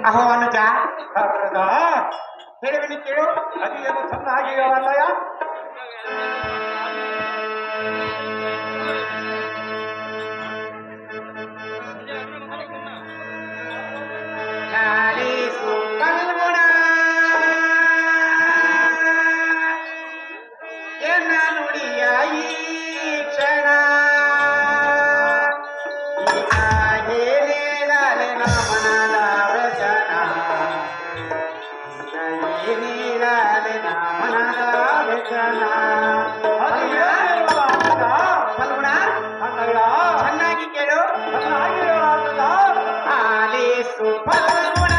ಅಹೋ ಅನುಜ ಹೇಳುವನಿ ಕೇಳು. ಅದು ಏನು ಚೆನ್ನಾಗಿ ಹೇಳಲ್ಲಯ್ಯ. ಚೆನ್ನಾಗಿ ಕೇಳು. ಆಲಿಸು ಫಲ್ಗುಣ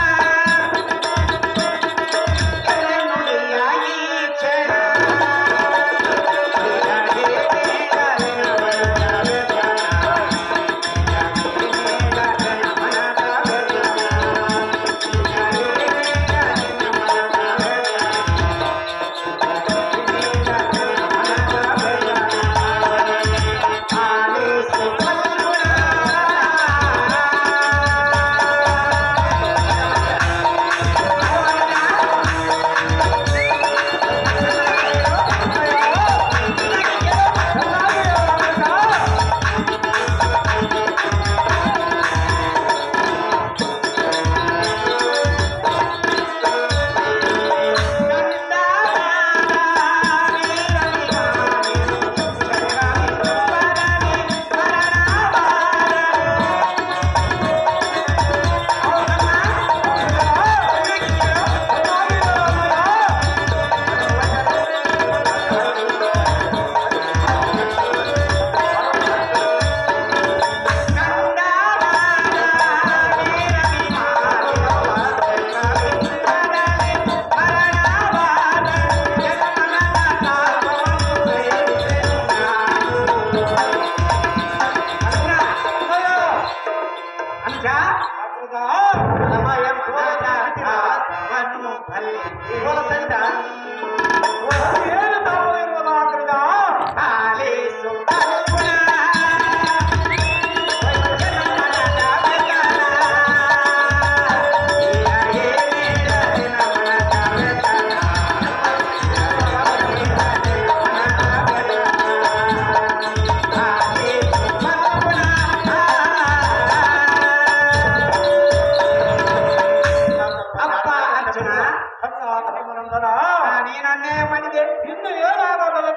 ನೀನನ್ನೇ ಮಾಡಿದೆ. ಇನ್ನು ಏನಾಗಬಲ್ಲ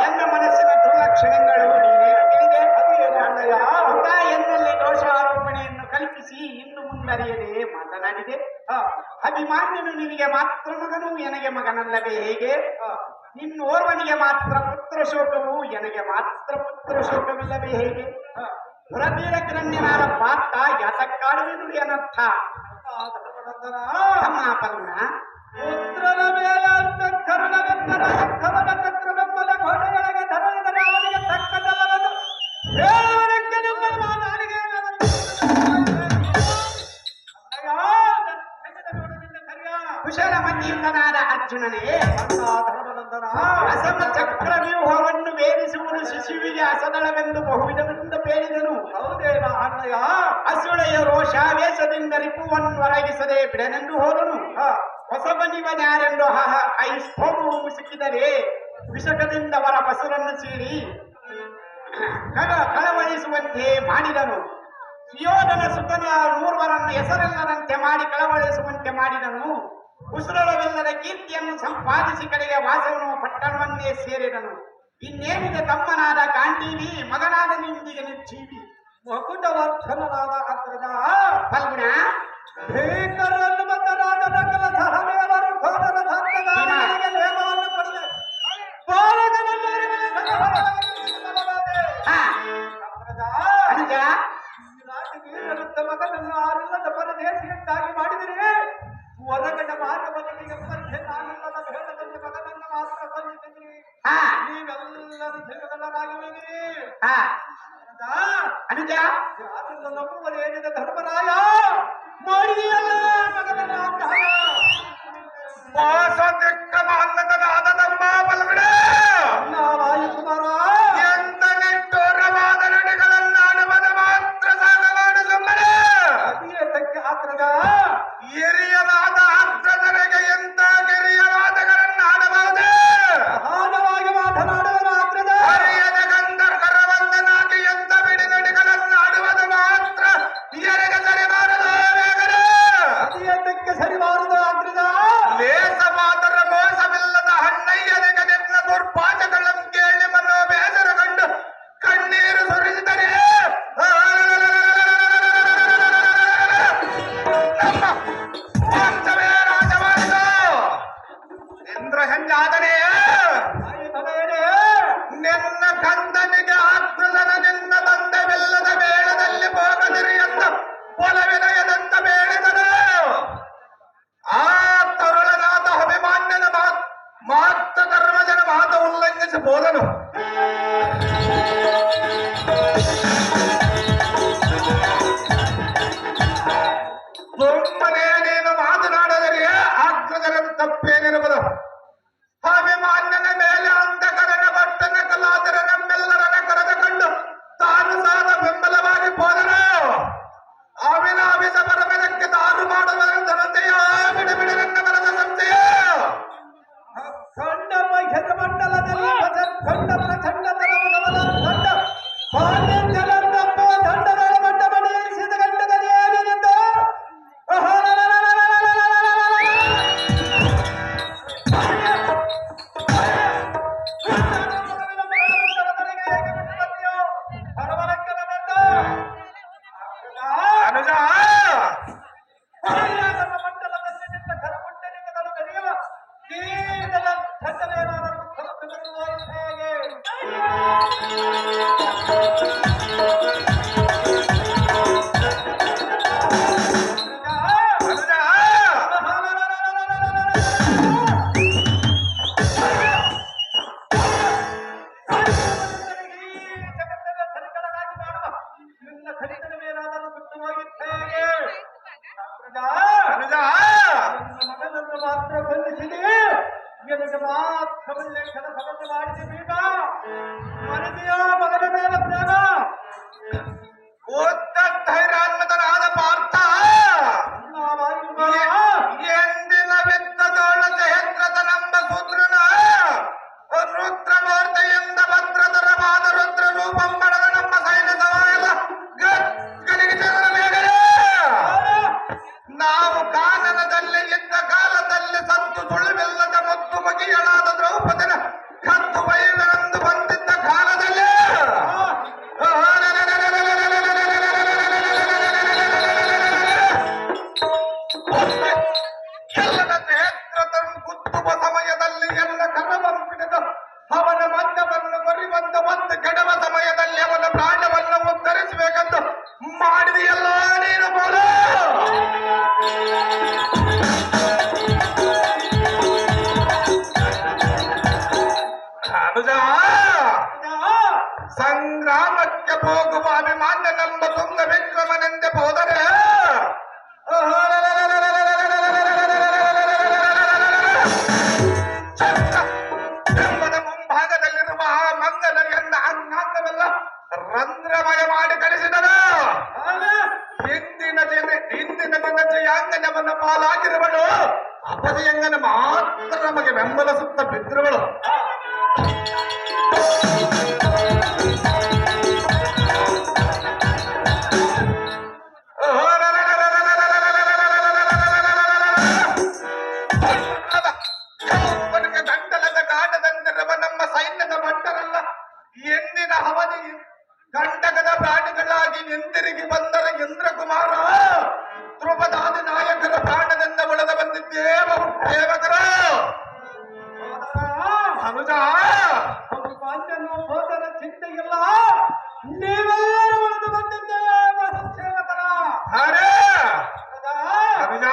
ನನ್ನ ಮನಸ್ಸಿನ ದುರ್ಲಕ್ಷಣಗಳು ನೀನೇ ತಿಳಿದೆ. ಎನ್ನಲ್ಲಿ ದೋಷಾರೋಪಣೆಯನ್ನು ಕಲ್ಪಿಸಿ ಇನ್ನು ಮುಂದರಿಯದೆ ಮಾತನಾಡಿದೆ. ಅಭಿಮಾನ್ಯನು ನಿನಗೆ ಮಾತ್ರ ಮಗನು, ನನಗೆ ಮಗನಲ್ಲವೇ ಹೇಗೆ? ನಿನ್ನ ಓರ್ವನಿಗೆ ಮಾತ್ರ ಪುತ್ರ ಶೋಕವು, ನನಗೆ ಮಾತ್ರ ಪುತ್ರ ಶೋಕವಿಲ್ಲವೇ ಹೇಗೆ? ಹೊರಬೀರ ಕಿರಣ್ಯನಾದ ಪಾತ್ರ ಯಾತಕ್ಕಾಡುವೆನು ಏನರ್ಥ? ಅಮ್ಮ ಪಲ್ಗುಣ ಪುತ್ರನ ಮೇಲೆ ಕರುಣವೆಂಬರ ಕವನ ಚಕ್ರವೆಂಬಲ ಘೋಡೆಯೊಳಗೆ ಧರಣಿದರೆ ಅವನಿಗೆ ತಕ್ಕದಲ್ಲವೆಂದು ಹೇಳುವುದಕ್ಕೆ ನಿಮ್ಮ ನಾಲಿಗೆ ಕುಶಲ ಮತಿಯುತನಾದ ಅರ್ಜುನನೇ, ಅಸಮ ಚಕ್ರ ವ್ಯೂಹವನ್ನು ವೇದಿಸುವುದು ಶಿಶುವಿಗೆ ಅಸದಳವೆಂದು ಬಹುವಿಧವೆಂದು ಹೇಳಿದನು. ಹೌದೇನ ಅಣ್ಣಯ್ಯ? ಅಸುಳೆಯ ರೋಷಾವೇಶದಿಂದ ರಿಪುವನ್ನೊರಗಿಸದೆ ಬಿಡನೆಂದು ಹೋದನು. ಹೊಸಬನಿವನ್ಯಾರೆಂದು ಐಸ್ಥೋಮವು ಮುಸುಕಿದರೆ ವಿಷಕದಿಂದ ಅವರ ಬಸರನ್ನು ಸೀರಿ ಕಳವಳಿಸುವಂತೆ ಮಾಡಿದನು. ಸುಯೋಧನ ಸುತನ ನೂರ್ವರನ್ನು ಹೆಸರಿಲ್ಲದಂತೆ ಮಾಡಿ ಕಳವಳಿಸುವಂತೆ ಮಾಡಿದನು. ಉಸಿರಳವಿಲ್ಲದ ಕೀರ್ತಿಯನ್ನು ಸಂಪಾದಿಸಿ ಕಡೆಗೆ ವಾಸವನು ಪಟ್ಟಣವನ್ನೇ ಸೇರಿದನು. ಇನ್ನೇನಿದೆ ತಮ್ಮನಾದ ಕಾಂಡೀವಿ, ಮಗನಾದ ನಿಂದಿಗೆ ನಿರ್ಜೀವಿ, ಮಕುಟವರ್ಧನನಾದ ಅಗ್ರದ ಫಲ್ಗುಣ ಭೀಕರನ್ನು ಬದ್ಧರಾದ ನಕಲ ಸಹದೇವರು ಘೋರರ ಧರ್ಮದಾನಿಗೆ ಲೇಮವನ್ನು ಪಡೆದ ಮಗನನ್ನು ಆರಿಲ್ಲದ ಪರದೇಶಿಯಂತಾಗಿ ಮಾಡಿದರೆ ಹೊರಗಡೆ ಮಾನವನಿಗೆ ಎಂಬಂತೆ ನಾನಿಲ್ಲದ ಭೇದದಲ್ಲಿ ಮಗನನ್ನು ಮಾತ್ರ ಬಂದಿದ್ದೀರಿ. ನೀವೆಲ್ಲರೂ ಜಗದಲ್ಲರಾಗುವಿರಿ. ಅನುಜ ಅದನ್ನು ನಂಬುವರು ಏನಿದೆ ಧರ್ಮರಾಯ ಮಾಡಿದೆಯಲ್ಲ ಮಗನನ್ನು ಅಗ್ರಹಾರ ಮೋಸ ದಿಕ್ಕಮಲ್ಲದನಾದ ನಮ್ಮ ಬಲಗಡೆ ವಾಯುಕುಮಾರ ಎಂತ ನಿಷ್ಠುರವಾದ ನಡೆಗಳನ್ನು ಮಾತ್ರ ಒಳ್ಳೆ ಕೆಲಸವನ್ನು ಮಾಡಿದ್ದೀಗ ಮನದಿಯ ಮಗನ ಮೇಲೆ ಜ್ಞಾನ ಓದ್ದ ಧೈರ್ಯಾನ್ವಿತನಾದ ಪಾರ್ಥ ಎಂದಿನ ವಿತ್ತದೊಳಗೆ ಹೆತ್ರತನೆಂಬ ಸೂತ್ರನ ರುದ್ರಮೂರ್ತಿಯಿಂದ ಭದ್ರತರವಾದ ರುದ್ರ ರೂಪಂ ಪಡೆದ ನಮ್ಮ ಸೈನ್ಯ ಸಮಾಯದ ನಾವು ಕಾನನದಲ್ಲಿ ಇದ್ದ ಕಾಲದಲ್ಲಿ ಸತ್ತು ಸುಳಿವಿಲ್ಲದ ಮುತ್ತು ಮಗಿಯಳಾದ ದ್ರೌಪದಿನ ಕತ್ತು ವೈವೆಂದು ಬಂದಿದ್ದ ಕಾಲದಲ್ಲಿ ಎಲ್ಲದ ನೇತ್ರತಂ ಕುತ್ತುವ ಸಮಯದಲ್ಲಿ ಎಲ್ಲ ಕರವಂಪಿಡಿದ ಅವನ ಮದ್ದವನ್ನು ಬರಿ ಬಂದ ಒಂದು ಕೆಡವ ಸಮಯದಲ್ಲಿ ಅವನ ಪ್ರಾಣವನ್ನು ಉದ್ಧರಿಸಬೇಕೆಂದು ಮಾಡಿದೆಯಲ್ಲ ನೀನು ಬೋಲ ಸಂಗ್ರಾಮಕ್ಕೆ ಹೋಗುವ ಅಭಿಮಾನ್ಯನೆಂಬ ತುಂಗ ವಿಕ್ರಮನೆಂದೆ ಹೋದರೆ ಎಂಬದ ಮುಂಭಾಗದಲ್ಲಿರುವ ಆ ಮಂಗಲ ಎನ್ನ ಅಂಗಾಂಗವೆಲ್ಲ ರಂಧ್ರಮಯ ಮಾಡಿ ಕಳಿಸಿದನು. ಹಿಂದಿನ ದಿನ ಜಯಾಂಗನವನ್ನ ಪಾಲಾಗಿರುವಳು ಅಪಜಯಂಗನ ಮಾತ್ರ ನಮಗೆ ಬೆಂಬಲಿಸುತ್ತ ಬಿದ್ದಿರುವಳು. ಗಂಟಲದ ಕಾಟದಂತಿರುವ ನಮ್ಮ ಸೈನ್ಯದ ಭಟ್ಟರೆಲ್ಲ ಎಂದಿನ ಅವಧಿ ಕಂಟಕದ ಪ್ರಾಣಿಗಳಾಗಿ ಹಿಂದಿರುಗಿ ಬಂದರೆ ಇಂದ್ರಕುಮಾರ ಧ್ರುಪದಾದಿ ನಾಯಕರ ಪ್ರಾಣದಿಂದ ಉಳಿದು ಬಂದಿದ್ದೇವ ಸೇವಕರು. ಅನುಜ ಹೋದರ ಚಿಂತೆ ಇಲ್ಲ, ನೀವೆಲ್ಲರೂ ಉಳಿದು ಬಂದಿದ್ದೇವೆ ಸೇವಕರ. ಅರೆ ಅನುಜ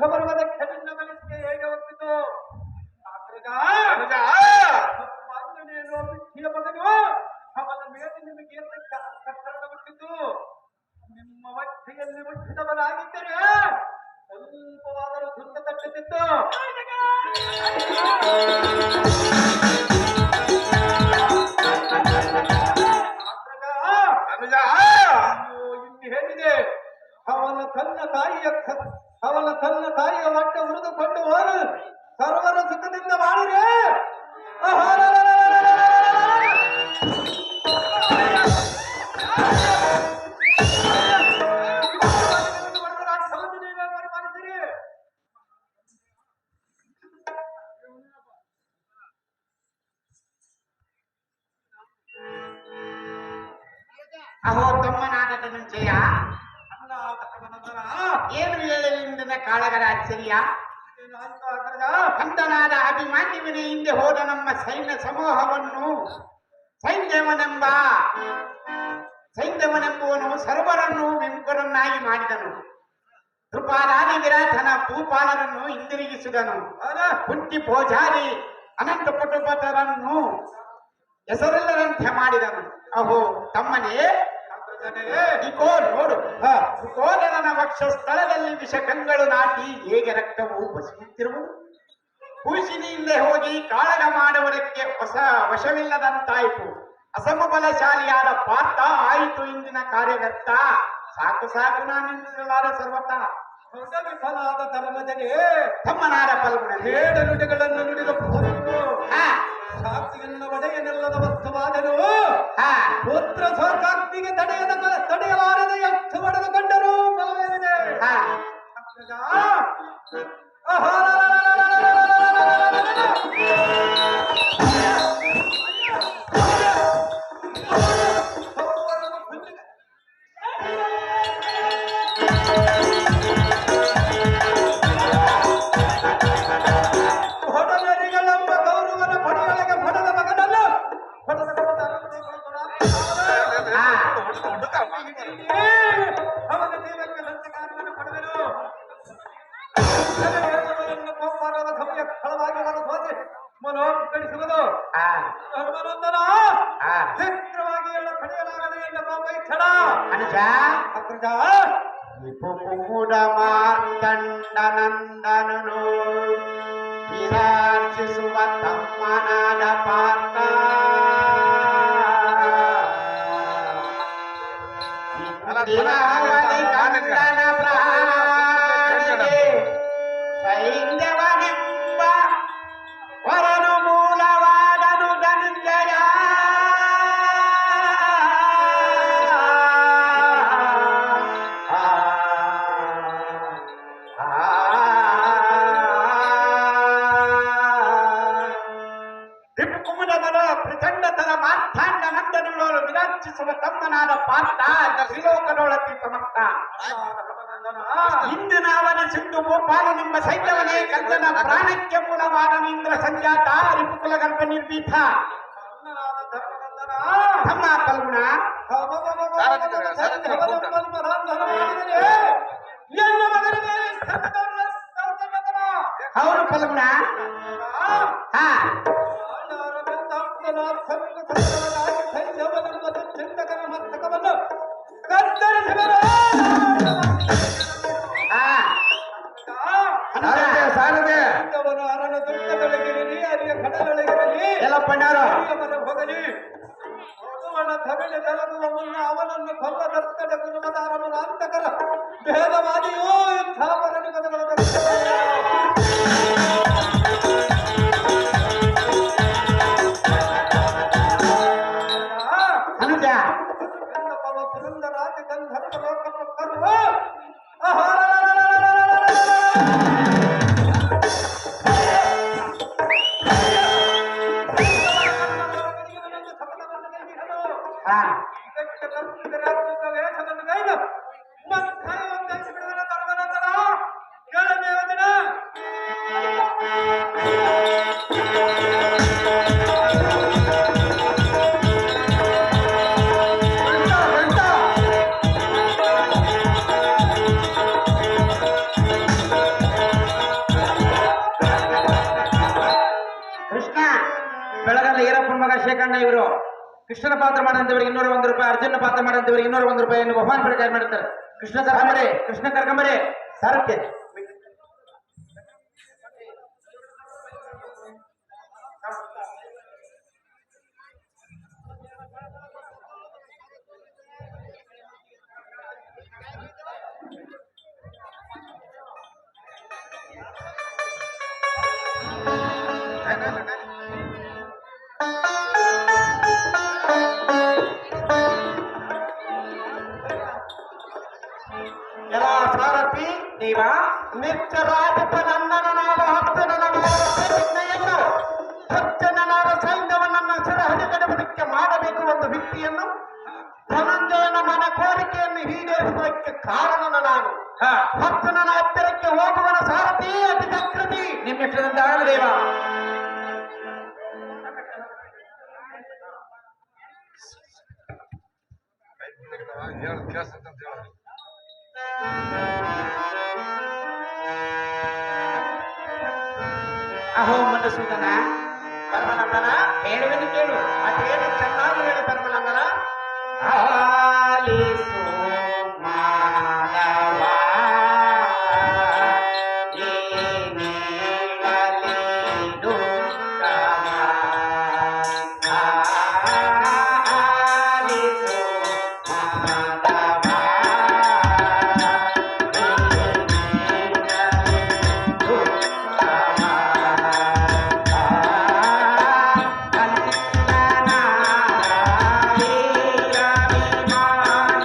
ಬರುವುದ ಖಂಡಿತ ಮನಸ್ಸಿಗೆ ಹೇಗೆ ಹೋಗ್ತಿತ್ತು ಮಗನು ಅವನ ಮೇಲೆ ನಿಮಗೆ ಕತ್ತರಣ ಹುಟ್ಟಿದ್ದು. ನಿಮ್ಮ ಹೊಟ್ಟೆಯಲ್ಲಿ ಹುಟ್ಟಿದವನಾಗಿದ್ದರೆ ಸ್ವಲ್ಪವಾದರೂ ದುಂಡ ತಟ್ಟುತ್ತಿತ್ತು. ಇಲ್ಲಿ ಹೇಳಿದೆ, ಅವನ ತನ್ನ ತಾಯಿಯ ಹೊಟ್ಟೆ ಉರಿದುಕೊಂಡು ಹೋರು ಸರ್ವರ ಸುಖದಿಂದ ಮಾಡಿರೆ ಅಹೋ ತಮ್ಮನಾದ ಧನಂಜಯ, ಏನು ಹೇಳಲಿಂದನ ಕಾಳಗರ ಆಶ್ಚರ್ಯ. ಕಂದನಾದ ಅಭಿಮಾನ್ಯವಿನ ಹಿಂದೆ ಹೋದ ನಮ್ಮ ಸೈನ್ಯ ಸಮೂಹವನ್ನು ಸೈನ್ಯವನೆಂಬುವನು ಸರ್ವರನ್ನು ವಿಮುಖರನ್ನಾಗಿ ಮಾಡಿದನು. ಕೃಪಾದಾನಿ ವಿರಾಟನ ಭೂಪಾಲರನ್ನು ಹಿಂದಿರುಗಿಸಿದನು. ಕುಂತಿ ಭೋಜಾರಿ ಅನಂತ ಕುಟುಂಬದರನ್ನು ಹೆಸರಿಲ್ಲದಂತೆ ಮಾಡಿದನು. ಅಹೋ ತಮ್ಮನೇ, ಇಕೋ ನೋಡು, ಕೋಲನ ವಕ್ಷ ಸ್ಥಳದಲ್ಲಿ ವಿಷ ಕಂಗಳು ನಾಟಿ ಹೇಗೆ ರಕ್ತವು ಬಸಿಯುತ್ತಿರುವುದು. ಕೂಸಿನಿಂದ ಹೋಗಿ ಕಾಳಗ ಮಾಡುವುದಕ್ಕೆ ವಶವಿಲ್ಲದಂತಾಯಿತು. ಅಸಮಬಲಶಾಲಿಯಾದ ಪಾರ್ಥ ಆಯಿತು ಇಂದಿನ ಕಾರ್ಯಗರ್ತ. ಸಾಕು ಸಾಕು ನಾನಿಂದಲಾದ ಸರ್ವತ ವಿಫಲಾದ ಧರ್ಮದಲ್ಲಿ ತಮ್ಮನಾದ ಫಲ್ಗುಣ ಹೇಳ ನುಡಿಗಳನ್ನು ನುಡಿದ ಸಾಕ್ಷಿಯನ್ನ ಒಡೆಯನೆಲ್ಲದ ವಸ್ತುವಾದನು. ಪುತ್ರ ಸ್ವರ್ಗಾಗ್ನಿಗೆ ತಡೆಯಲಾರದೆ ಎಷ್ಟು ಪಡೆದುಕೊಂಡರೂ ಬಲವೇನಿದೆ. ಹೊಡೆದರಿಗಳೆಂಬ ಗೌರವನ ಪಡೆಯೊಳಗೆ ಪಡೆದ ಮಗನಲ್ಲ ಅವನ ಜೀವಕ್ಕೆ ಲಂಚಕಾರವನ್ನು ಪಡೆದನು. ಕೋಪಾರದ ಸಮಯ ಫಲವಾಗಿ ಹೊರಸೋದೆ ಧರ್ಮವನ್ನು ಕಡಿಸುವುದು ಆ, ಹನುಮನಂದನ ಆ. ಶೀಘ್ರವಾಗಿ ಎಲ್ಲ ಕಡೆಯಲಾಗದೆ ಎಲ್ಲ ಪಾಪ ಕ್ಷಣ ಅನುಜ ಅಗ್ರಜ ವಿಪುಕುಮುಡ ಮಾರ್ಕಂಡನಂದನನು ವಿರಾಜಿಸುವ ತಮ್ಮನಾದ ಪಾತ್ರ ಇಂದಿರಾವತಿ ಕಂದನ ಪ್ರಾಣಗೆ ಸೈನ್ಯವನೆಂಬ ವರನು ಮೂಲವಾದನು ಧನುಂಜಯ ರಿಪುಕುಮುದನ ಪ್ರಚಂಡತರ ಮಾರ್ಥಾಂಡ ನಂದನಗಳು ವಿರಾಜಿಸುವ ತಮ್ಮನಾದ ಪಾರ್ಥ ತ್ರಿಲೋಕದೊಳತಿ ಸಮರ್ಥ ಇಂದಿನ ಅವನ ಸಿಂಧು ಗೋಪಾಲನೆಂಬ ಸೈನ್ಯವನೇ ಕಂದನ ಪ್ರಾಣಕ್ಕೆ ಮೂಲವಾದ ಇಂದ್ರ ಸಂಜಾತ ರಿಪುಕುಲ ಗರ್ಭ ನಿರ್ಭೀತ ತಮ್ಮ ಪಲ್ಗುಣ ಹೌದು ಪಲ್ಗುಣ ಹಾ ಹಾ ಸಾರದೆ ಅರಣ ದುರ್ಗದೊಳಗಿರಲಿ ಅರಿಯ ಕಡಲೊಳಗಿರಲಿ ಎಲ್ಲ ಪಣ್ಣಾರು ಹೋಗಲಿ ಅವನ ತಮಿಳು ತೆಲಗುವ ಮುನ್ನ ಅವನನ್ನು ಕೊಲ್ಲ ದತ್ತದ ಗುರುಮದ ಅರಮನ ಅಂತಕರ ಭೇದವಾದಿಯೋ ಇಂಥ ಪರಿಣಿತಗಳ ಅನುಜ ಪುರಂದರಾತಿ ಗಂಧರ್ವ ಲೋಕ ಕರ್ವ ಹಾ ಕೃಷ್ಣ ಬೆಳಗಲ್ಲ ಈರಪ್ಪನ ಮಗ ಶೇಖಣ್ಣ ಇವರು ಕೃಷ್ಣನ ಪಾತ್ರ ಮಾಡಂತವರಿಗೆ 201 ರೂಪಾಯಿ, ಅರ್ಜುನ ಪಾತ್ರ ಮಾಡಂತವರಿಗೆ 201 ರೂಪಾಯಿಯನ್ನು ಬಹುಮಾನ ಪ್ರಕಾರ ಮಾಡ್ತಾರೆ. ಕೃಷ್ಣ ಕರ್ಕೊಂಬರೆ ಸಾರಕ್ಕೆ ಎಲ್ಲ ಸಾರಥಿ ದೇವ ನಿತ್ಯ ರಾಜಪನಂದನಾದ ಹಸ್ತನನ್ನು ಸತ್ಯನಾದ ಸೈನ್ಯವನ್ನ ಸೆರೆಹಿಡಿಯುವುದಕ್ಕೆ ಮಾಡಬೇಕು ಒಂದು ವ್ಯಕ್ತಿಯನ್ನು ಧನಂಜಯನ ಮನ ಕೋರಿಕೆಯನ್ನು ಈಡೇರಿಸುವುದಕ್ಕೆ ಕಾರಣನ ನಾನು ಭಕ್ತನ ಹತ್ತಿರಕ್ಕೆ ಹೋಗುವನ ಸಾರಥಿ ಅತಿ ಜಾಗೃತಿ ನಿಮ್ಮೆಷ್ಟದಂತ ದೇವ ಅಹೋ ಮಧುಸೂದನ ಧರ್ಮನಂದನ ಹೇಳುವೆನು ಕೇಳು ಅದೇನು ಚೆನ್ನಾಗಿ ಹೇಳಿ ಧರ್ಮನಂದನ ಆಲಿಸು ಮಾನವ ಏನೇಳಲೇನು ಕಾಮ. ಆಲಿಸು ಮಾನವ ಏನೇಳಲೇನು ಕಾಮ. ಕನ್ನಡ ವೀರ ವಿಮಾನ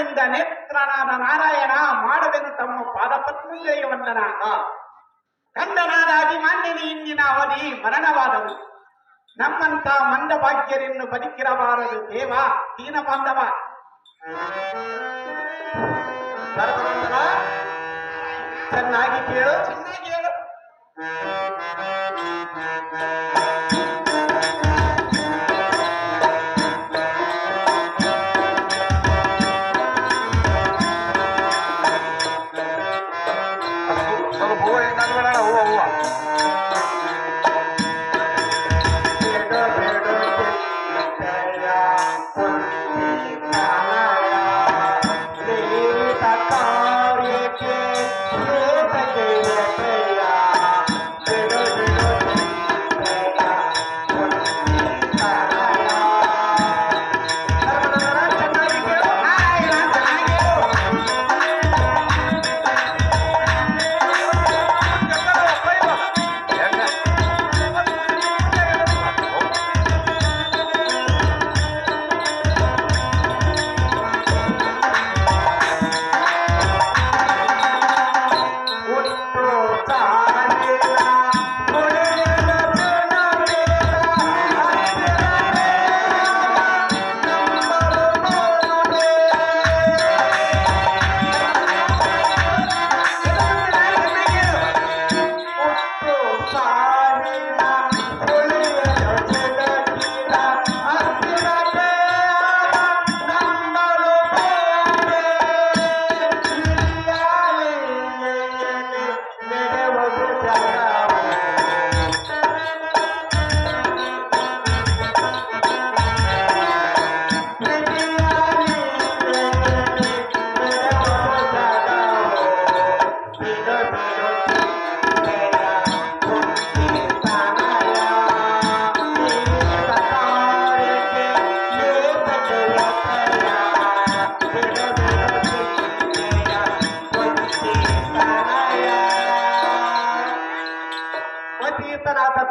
ಗೋವಿಂದ ನೇತ್ರನಾದ ನಾರಾಯಣ ಮಾಡುವೆನು ತಮ್ಮ ಪಾದಪತ್ನಿಯ ವಂದನ. ಕಂದನಾದ ಅಭಿಮಾನ್ಯನಿ ಇಂದಿನ ಅವಧಿ ಮರಣವಾದವು. ನಮ್ಮಂತ ಮಂದಭಾಗ್ಯರನ್ನು ಬದುಕಿರಬಾರದು ದೇವ ದೀನ ಬಾಂಧವ. ಚೆನ್ನಾಗಿ ಕೇಳು. ಚೆನ್ನಾಗಿ ಹೇಳು. ಸ್ವಲ್ಪ ಹೂವು ಹಿಂಗಾಗ್ಬೇಡ, ಹೂವು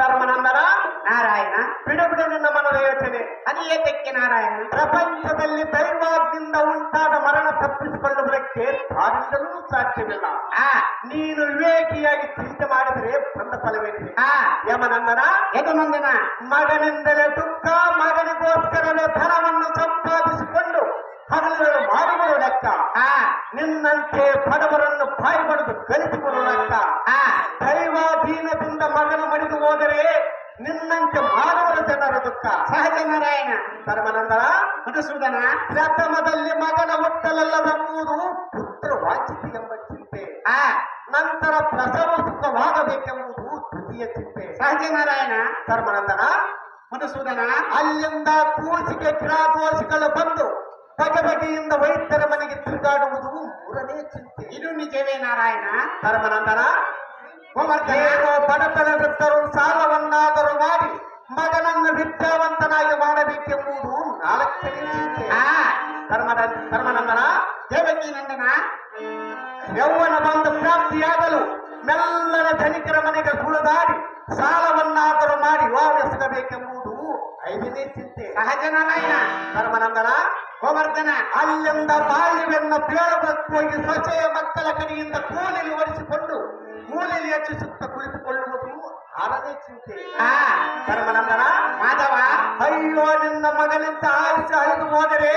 ಧರ್ಮನಂದನ ನಾರಾಯಣ ಬಿಡು ಬಿಡು ನಿನ್ನ ಮನದ ಯೋಚನೆ. ಅನಿಯತಕ್ಕೆ ನಾರಾಯಣ. ಪ್ರಪಂಚದಲ್ಲಿ ದೈವಾಜ್ಞೆಯಿಂದ ಉಂಟಾದ ಮರಣ ತಪ್ಪಿಸಿಕೊಳ್ಳುವುದಕ್ಕೆ ತಾರಿಂದಲೂ ಸಾಧ್ಯವಿಲ್ಲ. ನೀನು ವಿವೇಕಿಯಾಗಿ ಚಿಂತೆ ಮಾಡಿದರೆ ಬಂದ ಫಲವೇನಿದೆ? ಯಮನಂದನ ಯದುನಂದನ ಮಗನಿಂದಲೇ ದುಃಖ, ಮಗನಿಗೋಸ್ಕರವೇ ಧನವನ್ನು ಸಂಪಾದಿಸಿಕೊಂಡು ಹಗಲುಗಳು ಮಾಡುವುದು ಲೆಕ್ಕ. ನಿನ್ನಂತೆ ಬಡವರನ್ನು ಬಾಯಿ ಬಡಿದು ಗಳಿಸಿಕೊಡುವ ಲೆಕ್ಕ. ದೈವಾಧೀನದಿಂದ ಮಗನ ಮಡಿದು ಹೋದರೆ ನಿನ್ನಂತೆ ಮಾಡುವ ಜನರ ದುಃಖ. ಸಹಜ ನಾರಾಯಣ. ಧರ್ಮನಂದನ ಮಧುಸೂದನ ಪ್ರಥಮದಲ್ಲಿ ಮಗನ ಹುಟ್ಟಲಲ್ಲವೆಂಬುದು ಪುತ್ರ ವಾಂಛಿತಿ ಎಂಬ ಚಿಂತೆ. ನಂತರ ಪ್ರಸವ ಸುಖವಾಗಬೇಕೆಂಬುದು ದ್ವಿತೀಯ ಚಿಂತೆ. ಸಹಜ ನಾರಾಯಣ. ಧರ್ಮನಂದನ ಮಧುಸೂದನ ಅಲ್ಲಿಂದ ಕೂಸಿಗೆ ಕಿರಾದೋಷಿಗಳು ಬಂದು ಬಗೆ ಬಗೆಯಿಂದ ವೈದ್ಯರ ಮನೆಗೆ ತಿರುಗಾಡುವುದು ಮೂರನೇ ಚಿಂತೆ. ಇದು ನಿಜವೇ ನಾರಾಯಣ. ಧರ್ಮನಂದನ ಗೋವರ್ಧನ ಏನೋ ಬಡತನವಿದ್ದರೂ ಸಾಲವನ್ನಾದರೂ ಮಾಡಿ ಮಗನನ್ನು ವಿದ್ಯಾವಂತನಾಗಿ ಮಾಡಬೇಕೆಂಬುದು ನಾಲ್ಕನೇ ಚಿಂತೆ. ಧರ್ಮನಂದನ ದೇವಕಿ ನಂದನ ಯೌವನ ಬಂದು ಪ್ರಾಪ್ತಿಯಾಗಲು ಮೆಲ್ಲನ ಧನಿಕರ ಮನೆಗೆ ಸುಳಿದಾಡಿ ಸಾಲವನ್ನಾದರೂ ಮಾಡಿ ವಿವಾಹವೆಸಗಬೇಕೆಂಬುದು ಐದನೇ ಚಿಂತೆ. ಸಹಜ ನಾರಾಯಣ. ಧರ್ಮನಂದನ ಗೋವರ್ಧನ ಅಲ್ಲಿಂದ ಬಾಲ್ಯವೆನ್ನ ಬೇಡಬೇಕು ಹೋಗಿ ಸ್ವಚ್ಛೆಯ ಮಕ್ಕಳ ಕಡೆಯಿಂದ ಕೂಲಿಲಿ ಒರೆಸಿಕೊಂಡು ಮೂಲೆಯಲ್ಲಿ ಹೆಚ್ಚಿಸುತ್ತ ಕುಳಿತುಕೊಳ್ಳುವುದು ಆರನೇ ಚಿಂತೆ. ಧರ್ಮನಂದನ ಮಾಧವ ಅಯ್ಯೋ ನಿನ್ನ ಮಗನಿಂದ ಆರಿಸಿ ಹರಿದು ಹೋದರೆ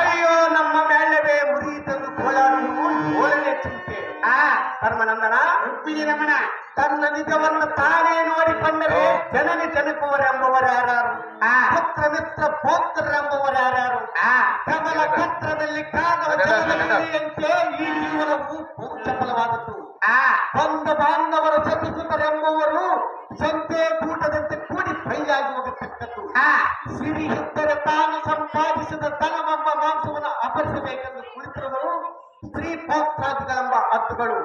ಅಯ್ಯೋ ನಮ್ಮ ಮೇಳವೇ ಮುರಿಯಿತೆಂದು ಗೋಳಾಡುವುದು ಏಳನೇ ಚಿಂತೆ. ಧರ್ಮನಂದನ ರುಕ್ಮಿಣಿ ರಮಣ ತನ್ನ ನಿಜವನ್ನು ತಾನೇ ನೋಡಿಕೊಂಡರೆ ಜನನಿ ಜನಕುವರೆಂಬುವರು ಯಾರು? ಪುತ್ರ ಮಿತ್ರ ಪೋತ್ರರೆಂಬುವರು ಯಾರು? ಕಮಲ ಪತ್ರದಲ್ಲಿ ಕಾದಂತೆ ಈ ಜೀವನವು ಬಹುಚಪಲವಾದದ್ದು. ಬಂಧು ಬಾಂಧವರು ಸತಿಸುತ್ತರೆಂಬುವರು ಸಂತೆ ಕೂಟದಂತೆ ಕೂಡಿ ಬೈಲಾಗಿ ಹೋಗತಕ್ಕದ್ದು. ಸಿರಿ ಇದ್ದರೆ ತಾನು ಸಂಪಾದಿಸಿದ ಧನವೆಂಬ ಮಾಂಸವನ್ನು ಅಪರಿಸಬೇಕೆಂದು ಕುಳಿತಿರುವರು ಸ್ತ್ರೀ ಪೋತ್ರಾದಿಗಳೆಂಬ ಹದ್ದುಗಳು.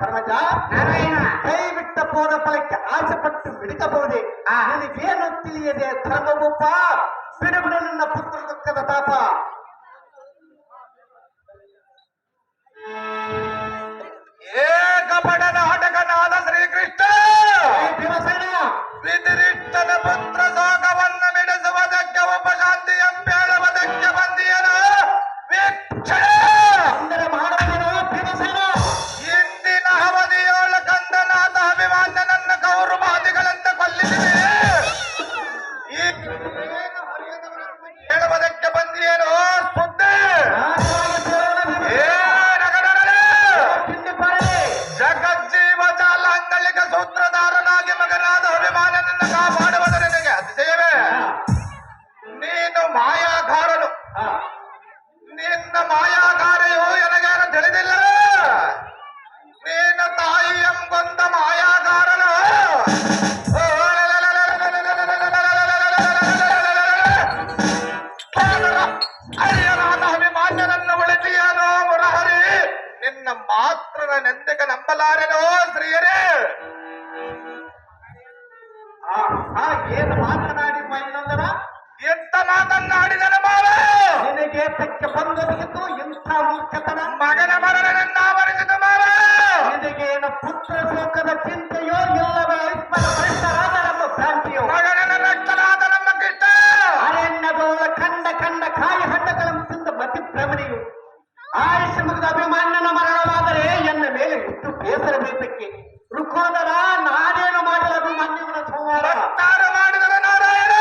ಧರ್ಮಜ ನಾರಾಯಣ ಕೈ ಬಿಟ್ಟ ಪೋದ ಫಲಕ್ಕೆ ಆಸೆ ಪಟ್ಟು ಬಿಡಿಸಬಹುದೇ? ನಿನಗೇನು ತಿಳಿಯದೆ ಧರ್ಮವೊಪ್ಪ ಬಿಡುಬಿಡು ನಿನ್ನ ಪುತ್ರ ದುಃಖದ ತಾಪ. ಏಕಪಡನ ಹಟಕನಾದ ಶ್ರೀಕೃಷ್ಣ ಭೀಮಸೇನ ವಿಧಿರಿಷ್ಟನ ಪುತ್ರ ಶೋಕವನ್ನು ಬಿಡಿಸುವುದಕ್ಕೆ ಉಪಶಾಂತಿ ಎಂಪೇಳುವುದಕ್ಕೆ ಬಂದಿಯನ ವೀಕ್ಷಣೆ ಮಾಯಾಗಾರನು. ಹಾ. ನಿನ್ನ ಮಾಯಾಗಾರೆಯೋ ಎನಗೇನು ತಿಳಿದಿಲ್ಲ. ನಿನ್ನ ತಾಯಿ ಎಂಬಂತ ಮಾಯಾಗಾರನು ಅರಿಯನಾದ ಅಭಿಮಾನ್ಯನನ್ನು ಉಳಿಸಿಯಾನೋ ಮುರಹರಿ. ನಿನ್ನ ಮಾತ್ರ ನೆಂದಿಗ ನಂಬಲಾರೆನೋ ಸ್ತ್ರೀಯರೇ. ಏನು ಮಾತನಾಡಿ ಮೈನಂದನ? ಎಂತ ಮಾತನ್ನಾಡಿದನ ಮಾವ. ನಿನಗೆ ತಕ್ಕೆ ಬಂದೊದಗಿದ್ದು ಇಂಥ ಮೂರ್ಖತನ. ಮಗನ ಮರಣನನ್ನ ಆವರಿಸಿದ ಮಾವ. ನಿನಗೇನು ಪುತ್ರ ಶೋಕದ ಚಿಂತೆಯೋ ಇಲ್ಲವೇ ಭ್ರಷ್ಟರಾದ ನಮ್ಮ ಭ್ರಾಂತಿಯೋ? ಮಗನನ ರಕ್ತನಾದ ನಮ್ಮ ಕಿಷ್ಟ. ಅರಣ್ಯದೋಳ ಕಂಡ ಕಂಡ ಕಾಯಿ ಹಣ್ಣುಗಳನ್ನು ತಿಂದ ಮತಿಭ್ರಮಣೆಯು ಆಯುಷ್ಯ ಮುಗಿದ ಅಭಿಮಾನ್ಯನ ಮರಣವಾದರೆ ಎನ್ನ ಮೇಲೆ ಇಷ್ಟು ಬೇಸರ ಬೇಸಕ್ಕೆ ರುಕೋದರ ನಾನೇನು ಮಾಡಲು ಅಭಿಮಾನ್ಯವನ ಸಂಹಾರ ಮಾಡಿದರ ನಾರಾಯಣ.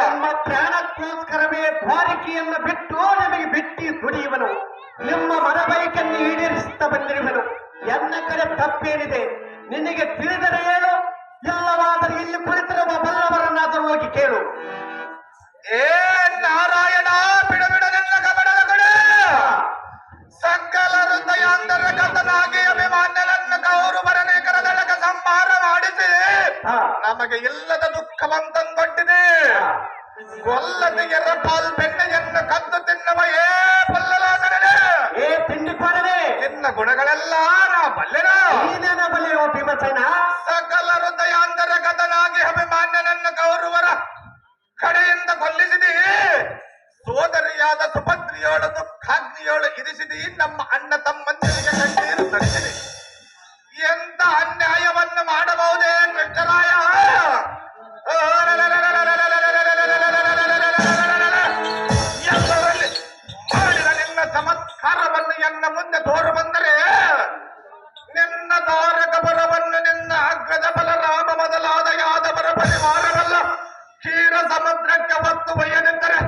ನಮ್ಮ ಪ್ರಾಣಕ್ಕೋಸ್ಕರವೇ ದ್ವಾರಿಕೆಯನ್ನು ಬಿಟ್ಟು ನಮಗೆ ಬಿಟ್ಟಿ ದುಡಿಯುವನು. ನಿಮ್ಮ ಮನಬೈಕನ್ನು ಈಡೇರಿಸುತ್ತಾ ಬಂದಿರುವನು. ಎನ್ನ ಕಡೆ ತಪ್ಪೇನಿದೆ ನಿನಗೆ ತಿಳಿದರೆ ಹೇಳು, ಇಲ್ಲವಾದರೆ ಇಲ್ಲಿ ಕುಳಿತಿರುವ ಬಲ್ಲವರನ್ನಾದರೂ ಹೋಗಿ ಕೇಳು. ಏ ನಾರಾಯಣ, ಬಿಡಬಿಡನೆಲ್ಲ ಕಬಡದ ಕಡೆ ಸಕಲ ಹೃದಯಾಂತರ ಕಥನಾಗಿ ಅಭಿಮಾನ್ಯನನ್ನು ಕೌರವರನೇ ಕರದಳಕ ಸಂಹಾರ ಮಾಡಿಸಿ ನಮಗೆ ಇಲ್ಲದ ದುಃಖವಂತಂದೊಡ್ಡಿದೆ. ಕೊಲ್ಲದ ಎರಪಾಲ್ ಬೆಣ್ಣೆಯನ್ನು ಕದ್ದು ತಿನ್ನವ ಏ ಬಲ್ಲಲಾಸನೇ. ಏ ತಿಂಡಿಕೋರನೇ, ನಿನ್ನ ಗುಣಗಳೆಲ್ಲ ನಾ ಬಲ್ಲೆನ. ನೀನೇನ ಬಲ್ಲೆಯೋ ಭೀಮಸೇನ? ಸಕಲ ಹೃದಯಾಂತರ ಕಥನಾಗಿ ಅಭಿಮಾನ್ಯನನ್ನು ಕೌರವರ ಕಡೆಯಿಂದ ಕೊಲ್ಲಿಸಿದಿ. ಸೋದರಿಯಾದ ಸುಭದ್ರಿಯೋಳು ದುಃಖಾಗ್ನಿಯೋಳು ಇರಿಸಿದಿ. ನಮ್ಮ ಅಣ್ಣ ತಮ್ಮಂದಿರಿಗೆ ಕಣ್ಣೀರು ತರಿಸಿದಿ. ಎಂತ ಅನ್ಯಾಯವನ್ನು ಮಾಡಬಹುದೇ ಕೃಷ್ಣರಾಯ? ಎಲ್ಲರಲ್ಲಿ ಮಾಡಿದ ನಿನ್ನ ಚಮತ್ಕಾರವನ್ನು ಎನ್ನ ಮುಂದೆ ತೋರು ಬಂದರೆ ನಿನ್ನ ದಾರಕ ಬರವನ್ನು ನಿನ್ನ ಅಗ್ರಜ ಬಲರಾಮ ಮೊದಲಾದ ಯಾದವರ ಪರಿವಾರವಲ್ಲ ಕ್ಷೀರ ಸಮುದ್ರಕ್ಕೆ ಹೊತ್ತು ಒಯ್ಯನೆಂದರೆ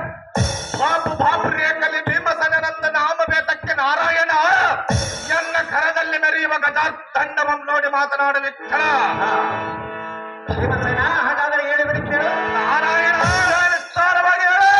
ಬಾಪು ರೇಖಲಿ ಭೀಮಸೇನಂದ ನಾಮವೇದಕ್ಕೆ ನಾರಾಯಣ ಎನ್ನ ಕರದಲ್ಲಿ ಮೆರೆಯುವ ಗಜ ತಂಡವನ್ನು ನೋಡಿ ಮಾತನಾಡ ವಿಠಲ. ಭೀಮಸೇನ, ಹಾಗಾದರೆ ಹೇಳಿಬಿಡಿ ಕೇಳು. ನಾರಾಯಣ ವಿಸ್ತಾರವಾಗಿ ಹೇಳು.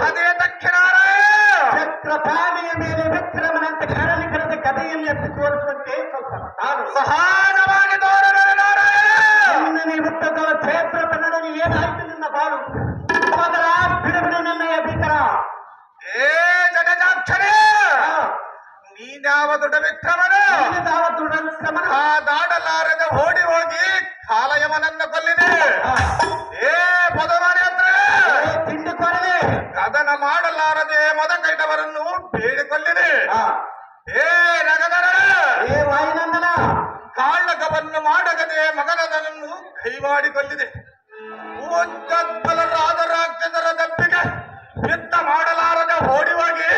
ಅದೇ ದಕ್ಷಿಣಾರಾಯ ಚಕ್ರಪಾಣಿಯ ಮೇಲೆ ವಿಕ್ರಮನಂತೆ ಕರಲಿ ಕರೆದ ಕಥೆಯನ್ನು ಎತ್ತಿ ತೋರಿಸುವಂತೆ ಸ್ವಲ್ಪ ನಾನು ಸಹಜವಾಗಿ ನಿನ್ನ ಹುಟ್ಟದಳ ಕ್ಷೇತ್ರ ಕನ್ನಡನಿ ಏನಾಯ್ತು ನಿನ್ನ ಬಾಳು? ಹೋದರ ಬಿಡುಬಿಡು ನನ್ನ ಭೀಕರ. ಏ ಜಗಜಾಕ್ಷರೇ, ನೀನ್ಯಾವ ದೊಡ್ಡ ವಿಕ್ರಮನ? ಯಾವ ದೃಢ ವಿಕ್ರಮನ? ಆ ದಾಡಲಾರದೆ ಓಡಿ ಹೋಗಿ ಕಾಲಯವನನ್ನು ಕೊಲ್ಲಿದೆ. ಏ ಪದಮನೆ ಹತ್ರ ತಿಂಡಿ ಕೊರವೆ ಕದನ ಮಾಡಲಾರದೆ ಮದ ಕೈಟವರನ್ನು ಬೇಡಿಕೊಳ್ಳಿದೆ. ಏ ನಗದರ ಏ ವಾಯ ಯುದ್ಧವನ್ನು ಮಾಡಗದೆ ಮಗನದನನ್ನು ಕೈವಾಡಿಕೊಂಡಿದೆ. ಉಜ್ಜದ್ಬಲರಾದ ರಾಕ್ಷಸರ ದಪ್ಪಿಗೆ ಯುದ್ಧ ಮಾಡಲಾರದೆ ಓಡಿವಾಗಿ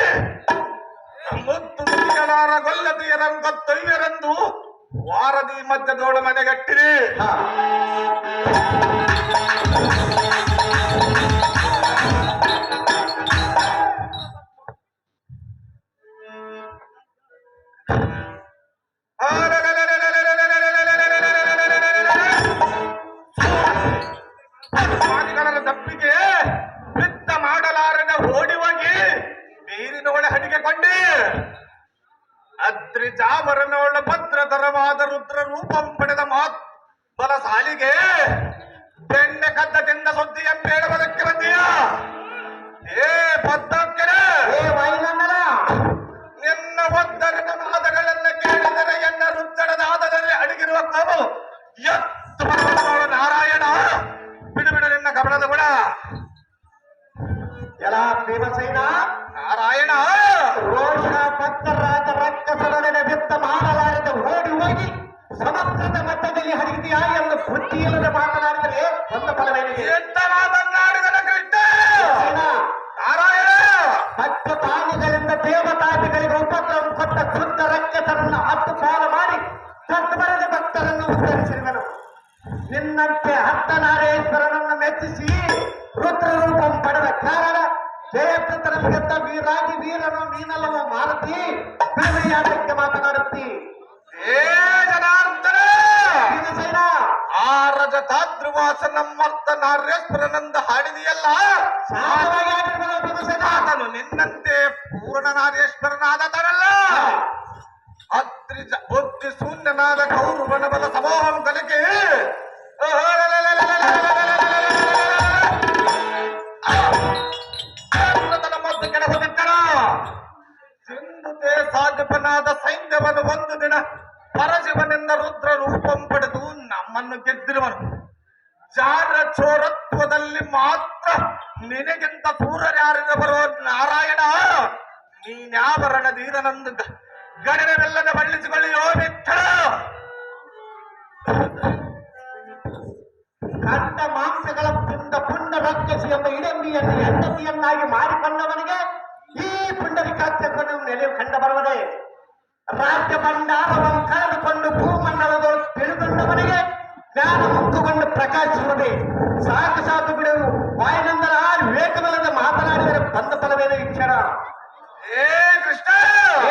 ಮುತ್ತು ಮುಗಿಯಲಾರ ಗೊಲ್ಲದಿಯರಂಗೊತ್ತೊಯ್ಯರೆಂದು ವಾರದಿ ಮಧ್ಯದೋಳು ಮನೆಗಟ್ಟಿದೆ. ದಪ್ಪಿಗೆ ಯುದ್ಧ ಮಾಡಲಾರದೆ ಓಡಿ ಹೋಗಿ ನೀರಿನೊಳ ಹಡಿಗೆಕೊಂಡೆ ಅದ್ರಿ ಜಾಮರನೊಳ ಭದ್ರತರವಾದ ರುದ್ರ ರೂಪಂ ಪಡೆದ ಮಾತ್ ಬಲ ಸಾಲಿಗೆ ಬೆಣ್ಣೆ ಕದ್ದ ತಿಂದ ಸುದ್ದಿ ಎಂಬೇಡುವುದಕ್ಕೆ ಬಂದೀಯ. ಏ ಪದ್ದಕ್ಕರೆ ನಿನ್ನ ಒದ್ದರಿನ ಮಾದಗಳನ್ನ ಕೇಳಿದರೆ ಎನ್ನ ರುದ್ದಡದ ಆದದಲ್ಲಿ ಅಡಗಿರುವ ಕೋಪು ಎತ್ತು ನಾರಾಯಣ ಬಿಡು ನಿನ್ನ ಗಮನದ ಗುಣ. ಎಲ್ಲ ಭೀಮಸೇನ ನಾರಾಯಣ ರೋಷ ಭಕ್ತರಾದ ರಕ್ಕಸರೊಡನೆ ಯುದ್ಧ ಮಾಡಲಾರದೆ ಓಡಿ ಹೋಗಿ ಸಮುದ್ರದ ಮಧ್ಯದಲ್ಲಿ ಹರಿದೆಯಾ ಎಂದು ಬುದ್ಧಿಯಿಲ್ಲದೆ ಮಾತನಾಡಿದರೆ ಒಂದು ಫಲವೇನಿದೆ? ಎಂತ ಮಾತನಾಡಿದನ ಕೃಷ್ಣ ನಾರಾಯಣ ಭಕ್ತ ಪ್ರಾಣಿಗಳಿಂದ ದೇವತಾದಿಗಳಿಗೆ ಉಪದ್ರವ ಕೊಟ್ಟ ಶುದ್ಧ ರಕ್ಕಸರನ್ನು ಹತ್ತು ಪಾಲು ಮಾಡಿ ತತ್ವರದ ಭಕ್ತರನ್ನು ಉದ್ಧರಿಸಿರುವನು. ನಿನ್ನಂತೆ ಹತ್ತನಾರೇಶ್ವರನನ್ನು ಮೆಚ್ಚಿಸಿ ರುದ್ರರೂಪಂ ಪಡೆದ ಕಾರಣ ಜಯಪ್ರತರಲ್ಲಿ ಗೆದ್ದ ವೀರಾಗಿ ವೀರನು ನೀನಲ್ಲವೋ ಮಾರುತಿ ಬಿಡುಗಡೆಯಾಟಕ್ಕೆ ಮಾತನಾಡುತ್ತಿ. ಏ ಜನಾರ್ದನ ಭೀಮಸೇನ ಆ ರಜತಾದ್ರುವಾಸ ನಮ್ಮರ್ಥ ನಾರ್ಯೇಶ್ವರನಂದ ಹಾಡಿದೆಯಲ್ಲ ಸಾಧವಾಗಿ ಆಗಿರ್ಬೋದು ಭೀಮಸೇನ. ಆತನು ನಿನ್ನಂತೆ ಪೂರ್ಣ ನಾರ್ಯೇಶ್ವರನಾದತನಲ್ಲ. ಅದ್ರಿಜ ಬುದ್ಧಿ ಶೂನ್ಯನಾದ ಕೌರವನ ಬಲ ಸಮೂಹಂ ಕಲಿಕೆ ಮದ್ದು ಕೆಡಹುತ್ತಿದ್ದನ ಸಿಂಧುತೆ ಸಾಧುಪನಾದ ಸೈನ್ಯವನ್ನು ಒಂದು ದಿನ ಪರಶಿವನಿಂದ ರುದ್ರ ರೂಪಂ ಪಡೆದು ನಮ್ಮನ್ನು ಗೆದ್ದಿರುವನು. ಜಾರ ಚೋರತ್ವದಲ್ಲಿ ಮಾತ್ರ ನಿನಗಿಂತ ಸೂರ್ಯರ್ಯಾರಿಂದ ಬರುವ ನಾರಾಯಣ ನೀನ್ಯಾವರಣ ಧೀರನಂದು ಗಣನೆವೆಲ್ಲದ ಬಳ್ಳಿಸಿಕೊಳ್ಳಿಯೋ ವಿಠಲ. ಕಂಡ ಮಾಂಸಗಳ ಪುಂಡ ರಕ್ಕಸಿ ಎಂಬ ಇಡಂಬಿಯನ್ನು ಹೆಂಡತಿಯನ್ನಾಗಿ ಮಾಡಿಕೊಂಡವನಿಗೆ ಈ ಪುಂಡರಿಕಾಕ್ಷವನ್ನು ನೆಲೆ ಕಂಡು ಬರುವುದೇ? ರಾಜ್ಯ ಭಂಡಾರವನ್ನು ಕಳೆದುಕೊಂಡು ಭೂಮಂಡಲದೊಳು ತಿಳಿದುಕೊಂಡವನಿಗೆ ಜ್ಞಾನ ಮುಕ್ಕುಕೊಂಡು ಪ್ರಕಾಶಿಸುವುದೇ? ಸಾಕು ಸಾಕು ಬಿಡು, ವಾಯುನಂದನ ವಿವೇಕವಿಲ್ಲದೆ ಮಾತನಾಡಿದರೆ ಬಂದ ಫಲವೇನು ಈ ಕ್ಷಣ? ಏ ಕೃಷ್ಣ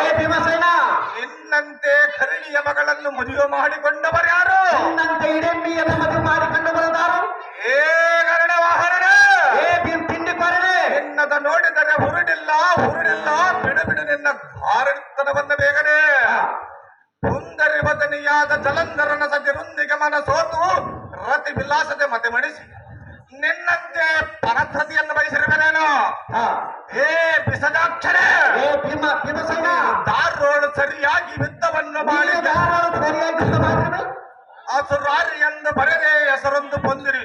ಏ ಭೀಮಸೇನ ನಿನ್ನಂತೆ ಕರಡಿಯ ಮಗಳನ್ನು ಮದುವೆ ಮಾಡಿಕೊಂಡವರ್ಯಾರು? ನಿನ್ನಂತೆ ಇಡಂಬಿಯನ್ನು ಮದುವೆ ಮಾಡಿಕೊಂಡವರದಾರು? ಏ ಗರುಡ ವಾಹನ ಏ ತಿಂಡಿ ಕೊರಡೆ ನಿನ್ನದ ನೋಡಿದರೆ ಹುರುಡಿಲ್ಲ ಬಿಡು ನಿನ್ನ ಭಾರತನವನ್ನ ಬೇಗನೆ. ಸುಂದರಿ ವದನಿಯಾದ ಜಲಂಧರನ ಸತಿರೊಂದಿಗೆ ಮನ ಸೋತು ರತಿ ವಿಲಾಸತೆ ಮತೆ ಮಣಿಸಿ ನಿನ್ನಂತೆ ಪರಸತಿಯನ್ನು ಬಯಸಿರುವನೇನು? ಹೇ ಬಿಸದಾಕ್ಷರೇ ಏ ಭೀಮಸೇನ ದಾರೋಳು ಸರಿಯಾಗಿ ಯುದ್ಧವನ್ನು ಮಾಡಿ ಸರಿಯಾಗಿ ಅಸುರಾರಿ ಎಂದು ಬರೆದೇ ಹೆಸರೊಂದು ಬಂದಿರಿ.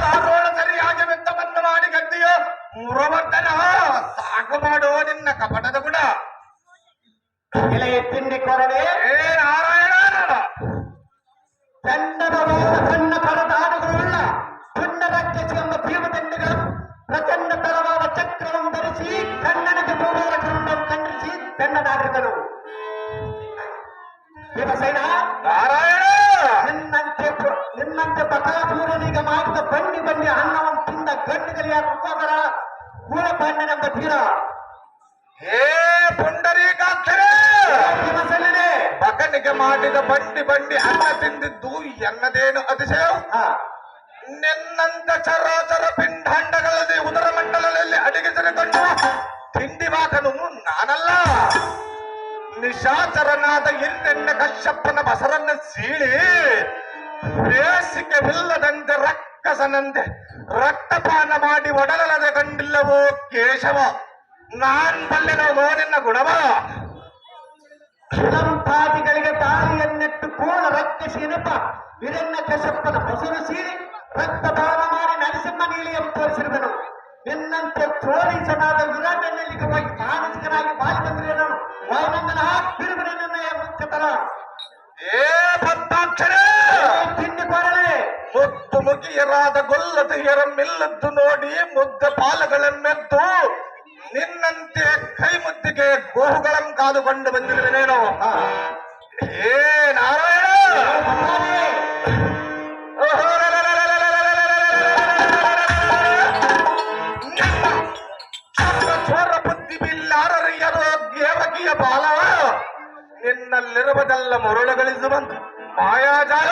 ದಾರೋಳು ಸರಿಯಾಗಿ ಯುದ್ಧವನ್ನು ಮಾಡಿ ಗದ್ದಿಯೋ ಮುರವರ್ಧನ ಸಾಕು ಮಾಡೋ ನಿನ್ನ ಕಪಟದ ಗುಣ. ಎಲೆಯ ತಿಂಡಿ ಕೊರಡೆ ಏ ನಾರಾಯಣ ಚಂಡದ ಸಣ್ಣ ಪರದಾಡುಗಳುಳ್ಳ ಪುಣ್ಯ ರಕ್ಷಸಿ ಎಂಬ ಭೀಮದಂಡಿಗಳು ಪ್ರಚಂಡ ತರವಾದ ಚಕ್ರವನ್ನು ಧರಿಸಿ ಕನ್ನಡಕ್ಕೆ ಪೂರ್ವರ ಕರುಣವನ್ನು ಖಂಡಿಸಿ ಚಂಡನಾಗರಿಕರು. ಭೀಮಸೇನ ನಾರಾಯಣ ನಿನ್ನಂತೆ ಬಕಾಸೂರನಿಗೆ ಮಾಡಿದ ಬಂಡಿ ಅನ್ನವನ್ನು ತಿಂದ ಗಂಡುಗಲಿಯ ಋತೋದರ ಕೂಲಪಾಂಡನೆಂಬ ಧೀರ. ಹೇ ಪುಂಡರೀಕಾಕ್ಷರೇ ಭೀಮಸೇನನೇ ಮಗನಿಗೆ ಮಾಡಿದ ಬಂಡಿ ಅನ್ನ ತಿಂದಿದ್ದು ಎನ್ನದೇನು ಅತಿಶಯ? ನಿನ್ನಂತ ಚರಾಚರ ಪಿಂಡಾಂಡಗಳಲ್ಲಿ ಉದರ ಮಂಡಲದಲ್ಲಿ ಅಡಿಗೆಸರಿಕೊಂಡು ತಿಂಡಿ ವಾಕನು ನಾನಲ್ಲ. ನಿಶಾಚರನಾದ ಹಿರಣ್ಯ ಕಶ್ಯಪನ ಬಸರನ್ನ ಸೀಳಿ ಬೇಸಿಗೆವಿಲ್ಲದಂತೆ ರಕ್ಕಸನಂತೆ ರಕ್ತಪಾನ ಮಾಡಿ ಒಡಲದ ಕಂಡಿಲ್ಲವೋ ಕೇಶವ ನಾನ್ ಬಲ್ಲೆನೋ ನಿನ್ನ ಗುಣವ. ಸುಲಂಪಾದಿಗಳಿಗೆ ತಾಳಿಯನ್ನೆಟ್ಟು ಪೂರ್ಣ ರಕ್ಕಸಿ ನೆಪ ಹಿರಣ್ಯ ಕಶ್ಯಪನ ಬಸರು ಸೀಳಿ ರಕ್ತಪಾನ ಮಾಡಿ ನರಸಿಂಹ ನೀಲಿಯನ್ನು ತೋರಿಸಿರುವನು. ನಿನ್ನಂತೆ ಚೋರೀಸನಾದ ವಿರಾಟನಲ್ಲಿಗೆ ಹೋಗಿ ಮಾನಸಿಕನಾಗಿ ಬಾಳಿ ಬಂದಿರುವನು. ವಾಯುನಂದನ ಬಿಡುಗಡೆಯನ್ನು ಉತ್ತರ ಏ ಭಕ್ತಾಕ್ಷರ ತಿಂಡಿ ಕೊರಳೆ ಮುದ್ದು ಮುಗಿಯರಾದ ಗೊಲ್ಲತೆಯರ ಮಿಲ್ಲದ್ದು ನೋಡಿ ಮುದ್ದ ಪಾಲಗಳನ್ನೆದ್ದು ನಿನ್ನಂತೆ ಕೈ ಮುದ್ದಿಗೆ ಗೋಹುಗಳಂ ಕಾದುಕೊಂಡು ಬಂದಿರುವೆನೇನೋ ಏ ನಾರಾಯಣ ಓಹೋ ಚೋರ ಬುದ್ಧಿ ಬಿಲ್ಲಾರರಿಯರೋ ದೇವಕಿಯ ಬಾಲ ನಿನ್ನಲ್ಲಿರುವುದೆಲ್ಲ ಮರುಳುಗಳಿಸುವಂತ ಮಾಯಾಜಾಲ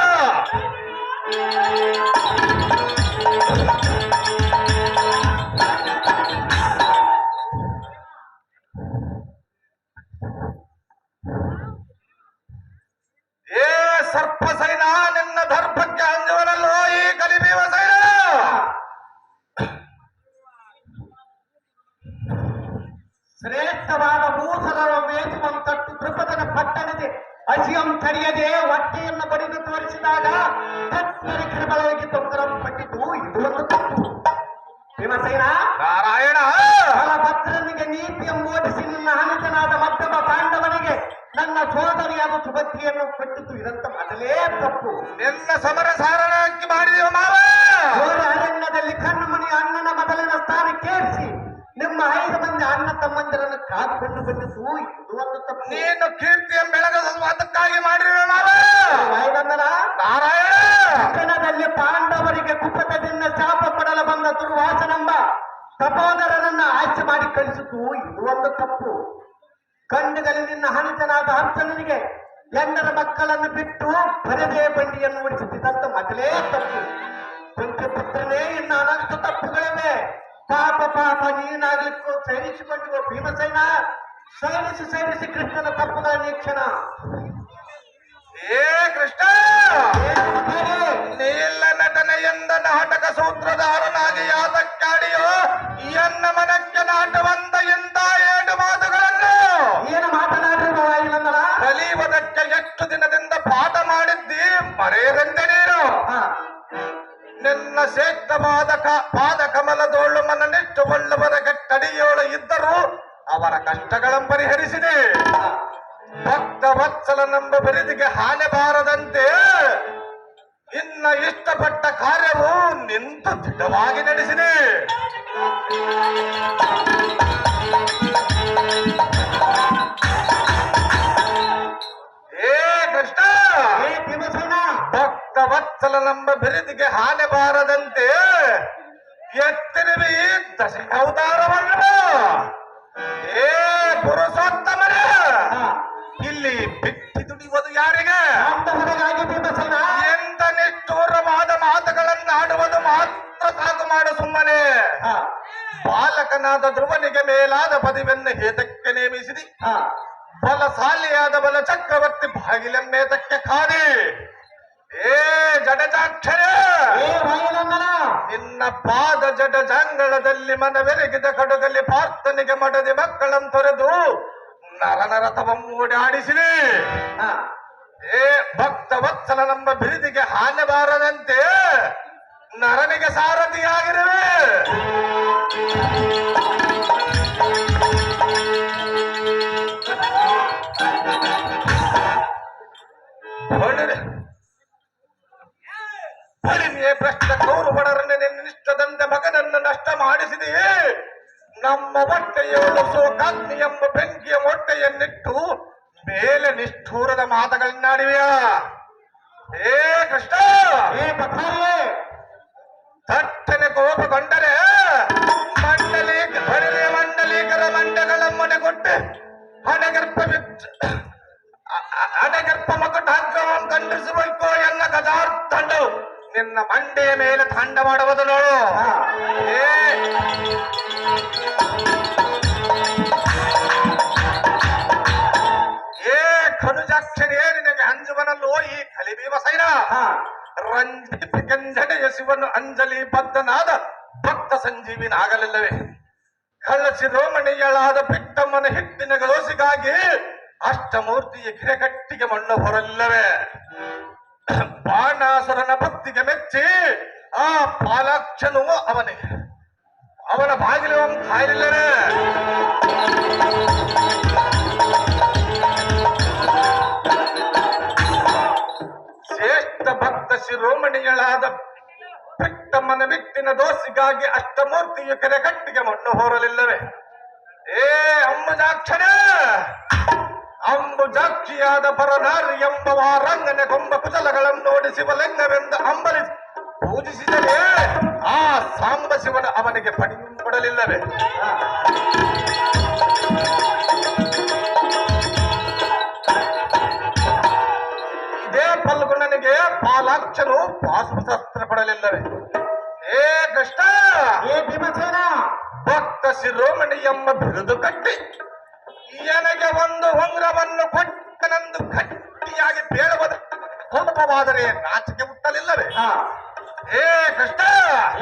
ಏ ಸರ್ಪ ಸೈನ ನಿನ್ನ ದರ್ಭಕ್ಕೆ ಅಂಜುವನಲ್ಲೋ ಈ ಕಲಿಬೀವ ಸೈನ ಶ್ರೇಷ್ಠವಾದ ಮೂಸರವ ಮೇಸುವಂತಟ್ಟು ದೃಪದನ ಪಟ್ಟಣದೆ ಅಸಿಯಂ ತಡೆಯದೆ ಹೊಟ್ಟೆಯನ್ನು ಬಡಿದು ತೋರಿಸಿದಾಗ ಕತ್ತರಿ ತೊಂದರಂ ಪಟ್ಟಿತು ಇದು ಒಂದು ತಪ್ಪು ಭೀಮಸೇನ ನಾರಾಯಣ ಬಲಭದ್ರನಿಗೆ ನೀತಿಯನ್ನು ಓದಿಸಿ ನಿನ್ನ ಹನಿತನಾದ ಮಧ್ಯಮ ಪಾಂಡವನಿಗೆ ನನ್ನ ಸೋದರಿಯಾದ ಸುಭದ್ರಿಯನ್ನು ಕೊಟ್ಟಿತು ಇದಂತ ಮೊದಲೇ ತಪ್ಪು ನಿನ್ನ ಸಮರ ಸಾರಣಕ್ಕೆ ಮಾಡಿದೆವು ಮಾವ ಘೋರ ಅರಣ್ಯದಲ್ಲಿ ಕಣ್ಣುಮಣಿ ಅಣ್ಣನ ಮೊದಲಿನ ಸ್ಥಾನಕ್ಕೇರಿಸಿ ನಿಮ್ಮ 5 ಮಂದಿ ಅಣ್ಣ ತಮ್ಮಂದಿರನ್ನು ಕಾದುಕೊಂಡು ಬಂದಿದ್ದು ಇದು ಒಂದು ತಪ್ಪು ನೀನು ಕೀರ್ತಿಯ ಬೆಳಗಲು ಅದಕ್ಕಾಗಿ ಮಾಡಿರುವೆ ಮಾವ ನಾರಾಯಣ ಕಣದಲ್ಲಿ ಪಾಂಡವರಿಗೆ ಕುಪಟದಿಂದ ಶಾಪ ಕೊಡಲು ಬಂದ ದುರ್ವಾಸನೆಂಬ ತಪೋದರನನ್ನ ಆಯ್ಕೆ ಮಾಡಿ ಕಳಿಸಿದ್ದು ಇದು ಒಂದು ತಪ್ಪು ಗಂಡುಗಲಿ ನಿನ್ನ ಹನಿತನಾದ ಅರ್ಜುನನಿಗೆ ಹೆಣ್ಣರ ಮಕ್ಕಳನ್ನು ಬಿಟ್ಟು ಬರದೇ ಬಂಡಿಯನ್ನು ಓಡಿಸುತ್ತಿದ್ದಂತ ಮೊದಲೇ ತಪ್ಪು ಪುತ್ರನೇ ಇನ್ನು ಅನಂತ ತಪ್ಪುಗಳಿವೆ ಪಾಪ ಪಾಪ ನೀನಾಗ್ಲಿಕ್ಕೂ ಸೈರಿಸಿಕೊಂಡಿರುವ ಭೀಮಸೇನ ಸೈರಿಸಿ ಕೃಷ್ಣನ ತಪ್ಪುಗಳ ನೀಕ್ಷಣ ಏ ಕೃಷ್ಣ ನೀಲ್ಲ ನಟನೆ ಎಂದ ನಾಟಕ ಸೂತ್ರಧಾರನಾಗಿ ಯಾತಕ್ಕಾಡಿಯೋ ಎನ್ನ ಮನಕ್ಕೆ ನಾಟವಂತ ಎಂತ 7 ಮಾತುಗಳನ್ನು ಏನು ಮಾತನಾಡಿರುವ ಕಲಿಯುವುದಕ್ಕೆ ಎಷ್ಟು ದಿನದಿಂದ ಪಾಠ ಮಾಡಿದ್ದಿ ಮರೆಯದಂತೆ ನೀನು ನಿನ್ನ ಶ್ರೇಷ್ಠವಾದ ಪಾದ ಕಮಲದೋಳು ಮನನಿಷ್ಠುಳ್ಳವರ ಕಟ್ಟಡಿಯೋಳು ಇದ್ದರೂ ಅವರ ಕಷ್ಟಗಳನ್ನು ಪರಿಹರಿಸಿದೆ ಭಕ್ತ ವತ್ಸಲನೆಂಬ ಬಿರುದಿಗೆ ಹಾನಿ ಬಾರದಂತೆ ಇನ್ನ ಇಷ್ಟಪಟ್ಟ ಕಾರ್ಯವು ನಿಂತು ದೃಢವಾಗಿ ನಡೆಸಿದೆ ಏ ಕೃಷ್ಣ ಭಕ್ತ ವತ್ಸಲನೆಂಬ ಬಿರುದಿಗೆ ಹಾನಿ ಬಾರದಂತೆ ಎತ್ತಿರುವಿ ದಶ ಅವತಾರವನ್ನು ಏ ಪುರುಷೋತ್ತಮನ ಇಲ್ಲಿ ಬಿಟ್ಟಿ ದುಡಿಯುವುದು ಯಾರಿಗೆ ಎಂತ ನಿಷ್ಠೂರವಾದ ಮಾತುಗಳನ್ನಾಡುವುದು ಮಾತ್ರ ಸಾಕು ಮಾಡು ಸುಮ್ಮನೆ ಬಾಲಕನಾದ ಧ್ರುವನಿಗೆ ಮೇಲಾದ ಪದವಿಯನ್ನು ಹೇತಕ್ಕೆ ನೇಮಿಸಿದಿ ಬಲಶಾಲಿಯಾದ ಬಲ ಚಕ್ರವರ್ತಿ ಬಾಗಿಲೆಮ್ಮೇತಕ್ಕೆ ಕಾದಿ ಏ ಜಡಜಾಕ್ಷರ ನಿನ್ನ ಪಾದ ಜಡಜಾಂಗಳದಲ್ಲಿ ಮನವೆರಗಿದ ಕಡುಗಲ್ಲಿ ಪಾರ್ಥನಿಗೆ ಮಡದಿ ಮಕ್ಕಳನ್ನು ತೊರೆದು ನರನರತವ ಮೂಡಾಡಿಸಿರಿ ಏ ಭಕ್ತ ವತ್ಸಲನೆಂಬ ಬಿರುದಿಗೆ ಹಾನಿ ಬಾರದಂತೆ ನರನಿಗೆ ಸಾರಥಿಯಾಗಿರುವೆ ಭ್ರಷ್ಟ ಕೌರವರನ್ನು ನಿಷ್ಠದಂತೆ ಮಗನನ್ನು ನಷ್ಟ ಮಾಡಿಸಿದೆಯೇ ನಮ್ಮ ಹೊಟ್ಟೆಯೋಳು ಸೋಕಾಗ್ನಿ ಎಂಬ ಬೆಂಕಿಯ ಹೊಟ್ಟೆಯನ್ನಿಟ್ಟು ಮೇಲೆ ನಿಷ್ಠೂರದ ಮಾತುಗಳನ್ನಾಡಿವೆಯಾ ಏ ಕೃಷ್ಣ ತಟ್ಟನೆ ಕೋಪಗೊಂಡರೆ ಮಂಡಲೀಕರ ಮಂಡಗಳ ಮೊನೆಗೊಟ್ಟೆ ಹಣೆಗರ್ಪ ಮಕಟ ಹಗ್ಗವನ್ನು ಖಂಡಿಸಬೇಕು ಎನ್ನ ಗಜಾರ್ಥಂಡು ನಿನ್ನ ಮಂಡೆಯ ಮೇಲೆ ತಂಡ ಮಾಡುವುದು ನೋಡು ಏ ಖನುಜಾಕ್ಷರೇ ನಿನಗೆ ಅಂಜುವನಲ್ಲೋ ಈ ಕಲಿಬೀವ ಸೈನ ರಂಜಿತ ಗಂಜನೆಯ ಶಿವನು ಅಂಜಲಿ ಬದ್ಧನಾದ ಭಕ್ತ ಸಂಜೀವಿನಾಗಲಿಲ್ಲವೇ ಕಳಚಿ ರೋಮಣಿಯಳಾದ ಪಿಟ್ಟಮ್ಮನ ಹಿಟ್ಟಿನ ಗೋಸಿಗಾಗಿ ಅಷ್ಟಮೂರ್ತಿಯ ಗಿರೆಗಟ್ಟಿಗೆ ಮಣ್ಣು ಹೊರಲ್ಲವೇ ಬಾಣಾಸುರನ ಭಕ್ತಿಗೆ ಮೆಚ್ಚಿ ಆ ಪಾಲಾಕ್ಷನು ಅವನ ಬಾಗಿಲು ಕಾಯಲಿಲ್ಲವೇ ಶಿರೋಮಣಿಗಳಾದ ತಮ್ಮನ ಬಿಟ್ಟಿನ ದೋಸಿಗಾಗಿ ಅಷ್ಟಮೂರ್ತಿಯ ಕೆರೆ ಕಟ್ಟಿಗೆ ಮಣ್ಣು ಹೋರಲಿಲ್ಲವೇ? ಏ ಅಂಬುಜಾಕ್ಷರ, ಅಂಬುಜಾಕ್ಷಿಯಾದ ಪರನಾರಿ ಎಂಬ ರಂಗನೆ ಕೊಂಬ ಕುಚಲಗಳನ್ನು ನೋಡಿ ಶಿವಲಿಂಗವೆಂದು ಅಂಬಲಿಸಿ ಪೂಜಿಸಿದರೆ ಆ ಸಾಂಬ ಶಿವನ ಅವನಿಗೆ ಪಡಿ ಕೊಡಲಿಲ್ಲವೇ? ಇದೇ ಫಲ್ಗುಣನಿಗೆ ಪಾಲಾಕ್ಷನು ಪಾಶುಶಸ್ತ್ರ ಕೊಡಲಿಲ್ಲವೇ? ಏ ಕೃಷ್ಣ, ಏ ಭೀಮಸೇನ, ಭಕ್ತ ಶಿರೋಮಣಿ ಎಂಬ ಬಿರುದು ಕಟ್ಟಿ ನನಗೆ ಒಂದು ಉಂಗ್ರವನ್ನು ಕೊಟ್ಟನೆಂದು ಗಟ್ಟಿಯಾಗಿ ಬೇಳುವುದು ಸುಲಭವಾದರೆ ನಾಚಿಕೆ ಹುಟ್ಟಲಿಲ್ಲವೇ? ಏ ಕೃಷ್ಣ,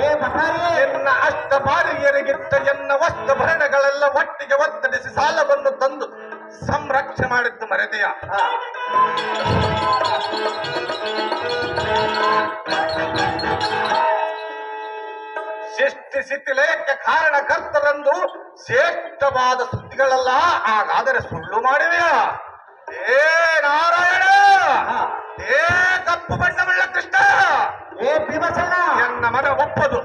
ಏ ಬಸಾರಿ, ಎನ್ನ ಅಷ್ಟ ಬಾರಿಯರಿಗಿಟ್ಟ ಎನ್ನ ವಸ್ತ್ರಭರಣಗಳೆಲ್ಲ ಒಟ್ಟಿಗೆ ಒತ್ತಡಿಸಿ ಸಾಲವನ್ನು ತಂದು ಸಂರಕ್ಷಣೆ ಮಾಡಿದ್ದು ಮರೆತೆಯ? ಸೃಷ್ಟಿ ಸ್ಥಿತಿಲಯಕ್ಕೆ ಕಾರಣಕರ್ತರೆಂದು ಶ್ರೇಷ್ಠವಾದ ಸುದ್ದಿಗಳೆಲ್ಲ ಹಾಗಾದರೆ ಸುಳ್ಳು ಮಾಡಿವೆಯಾ? ಏ ನಾರಾಯಣ, ಏ ಕಪ್ಪು ಬಣ್ಣವುಳ್ಳ ಕೃಷ್ಣ, ಏ ಭೀಮಸೇನ, ಎನ್ನ ಮನ ಒಪ್ಪದು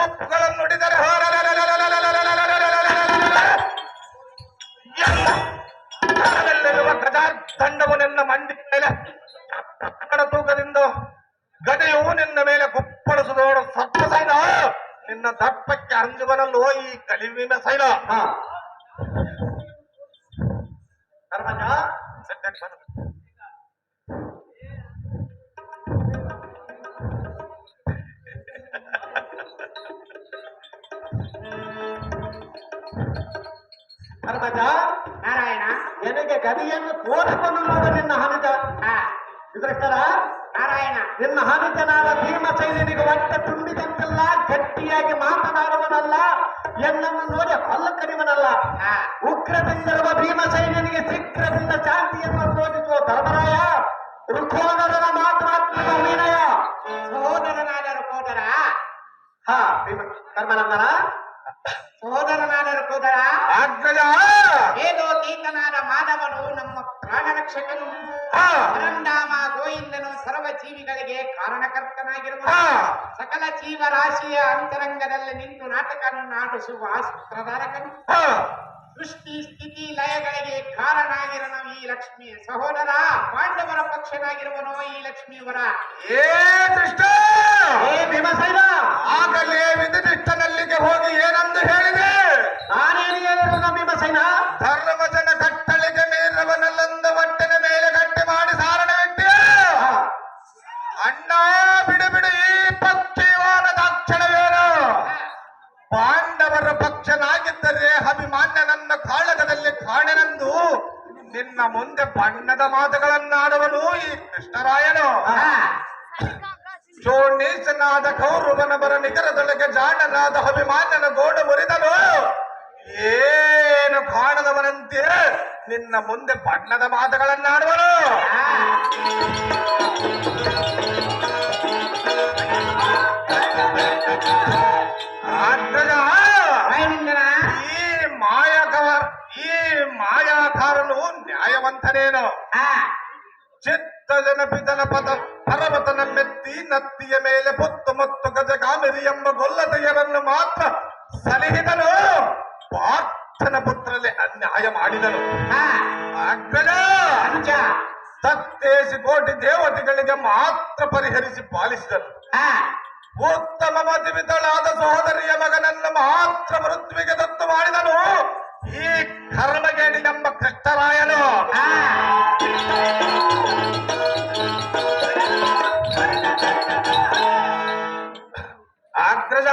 ಒಪ್ಪುಗಳನ್ನು ನುಡಿದರೆ ಎಲ್ಲೆಲ್ಲುವ ಗದಾರ್ದಂಡವು ನಿನ್ನ ಮಂಡಿ ಮೇಲೆ ತೂಕದಿಂದ ಗದೆಯು ನಿನ್ನ ಮೇಲೆ ಕುಪ್ಪಳಿಸು ನೋಡು ಸತ್ತ ಸೈನ, ನಿನ್ನ ದರ್ಪಕ್ಕೆ ಅಂಜುವನಲ್ಲೋ ಈ ಕಲಿವಿನ ಸೈನ. ಧರ್ಮಜ, ಸದ್ಯಕ್ಕೆ ಬರು. ಧರ್ಮಜ, ನಾರಾಯಣ, ನನಗೆ ಗದಿಯನ್ನು ತೋರಿಸಲು ನೋಡ ನಿನ್ನ ಹಾನಿದ ಇದಕ್ಕರ ನಾರಾಯಣ, ನಿನ್ನ ಹಾನಿತನಾದ ಭೀಮಸೈನಿಗೆ ಒಟ್ಟ ತುಂಬಿದಂತೆಲ್ಲ ಗಟ್ಟಿಯಾಗಿ ಮಾತನಾಡುವನಲ್ಲ, ಎನ್ನನ್ನು ನೋಡಿ ಹೊಲ್ಲ ಕರಿವನಲ್ಲ. ಉಗ್ರದಿಂದಿರುವ ಭೀಮಸೈನಿಗೆ ಶೀಘ್ರದಿಂದ ಶಾಂತಿಯನ್ನು ತೋರಿಸುವ ಧರ್ಮರಾಯ, ರುಖೋದರನ ಮಾತನಾಡುವ ವಿನಯ. ಸಹೋದರನಾದ ರುಖೋದರ, ಧರ್ಮನಂದನ ಸಹೋದರನಾದ ರುಖೋದರ, ಅಗ್ರಜ, ಏದೋ ತೀತನಾದ ಮಾಧವನು ನಮ್ಮ ಪ್ರಾಣ ರಕ್ಷಕನು, ಪರಂಧಾಮ ಗೋವಿಂದನು ಸರ್ವ ಜೀವಿಗಳಿಗೆ ಕಾರಣಕರ್ತನಾಗಿರುವ ಸಕಲ ಜೀವರಾಶಿಯ ಅಂತರಂಗದಲ್ಲಿ ನಿಂತು ನಾಟಕವನ್ನು ನಾಟಿಸುವ ಸೂತ್ರಧಾರಕನು, ಸೃಷ್ಟಿ ಸ್ಥಿತಿ ಲಯಗಳಿಗೆ ಕಾರಣಾಗಿರನು ಈ ಲಕ್ಷ್ಮಿ. ಸಹೋದರ, ಪಾಂಡವರ ಪಕ್ಷನಾಗಿರುವನು ಈ ಲಕ್ಷ್ಮಿಯವರ. ಏ ಕೃಷ್ಣ, ಏ ಭೀಮಸೇನ, ಆಗಲೇ ವಿಧಿನಿಷ್ಠನಲ್ಲಿಗೆ ಹೋಗಿ ಏನಂದು ಹೇಳಿದೆ? ನಾನೇನು ಹೇಳಿದ ಭೀಮಸೇನ? ಧರ್ಮಜನ ಕಟ್ಟಳಿಗೆ ಮೀರವನಲ್ಲೊಂದು ಒಟ್ಟಿನ ಮೇಲೆ ಗಟ್ಟಿ ಮಾಡಿ ಸಾರಣ ಇಟ್ಟಿ ಅಣ್ಣ ಬಿಡು ಬಿಡು, ಈ ಪಕ್ಷಿವಾದ ದಾಕ್ಷಣವೇನು? ಪಾಂಡವರ ಪಕ್ಷನಾಗಿದ್ದರೆ ಅಭಿಮಾನ್ಯನನ್ನ ಕಾಳಗದಲ್ಲಿ ಕಾಣೆನೆಂದು ನಿನ್ನ ಮುಂದೆ ಬಣ್ಣದ ಮಾತುಗಳನ್ನಾಡುವನು ಈ ಕೃಷ್ಣರಾಯನು. ಚೋಣೀಸನಾದ ಕೌರವನ ಬರ ನಿಗರದೊಳಗೆ ಜಾಣನಾದ ಅಭಿಮಾನ್ಯನ ಗೋಡು ಮುರಿದನು, ಏನು ಕಾಣದವನಂತೆ ನಿನ್ನ ಮುಂದೆ ಬಣ್ಣದ ಮಾತುಗಳನ್ನಾಡುವನು. ಈ ಮಾಯಾಕಾರನು ನ್ಯಾಯವಂತನೇನು? ಚಿತ್ತಜನ ಪಿತನ ಪದ ಪರ್ವತನ ಮೆತ್ತಿ ನತ್ತಿಯ ಮೇಲೆ ಪೊತ್ತು ಮತ್ತು ಗಜಗಾಮಿರಿ ಎಂಬ ಗೊಲ್ಲತೆಯರನ್ನು ಮಾತ್ರ ಸಲಹಿದನು, ಪಾರ್ಥನ ಪುತ್ರರಲ್ಲಿ ಅನ್ಯಾಯ ಮಾಡಿದನು. ಅಗ್ರಜ, ಸತ್ತೇಸಿ ಕೋಟಿ ದೇವತೆಗಳಿಗೆ ಮಾತ್ರ ಪರಿಹರಿಸಿ ಪಾಲಿಸಿದನು. ಉತ್ತಮ ಮದುವಿತಳಾದ ಸಹೋದರಿಯ ಮಗನನ್ನು ಮಾತ್ರ ಮೃತ್ಯುವಿಗೆ ದತ್ತು ಮಾಡಿದನು ಈ ಕರ್ಮಗೇಡಿ ಎಂಬ ಕೃಷ್ಣರಾಯನು. ಅಗ್ರಜ,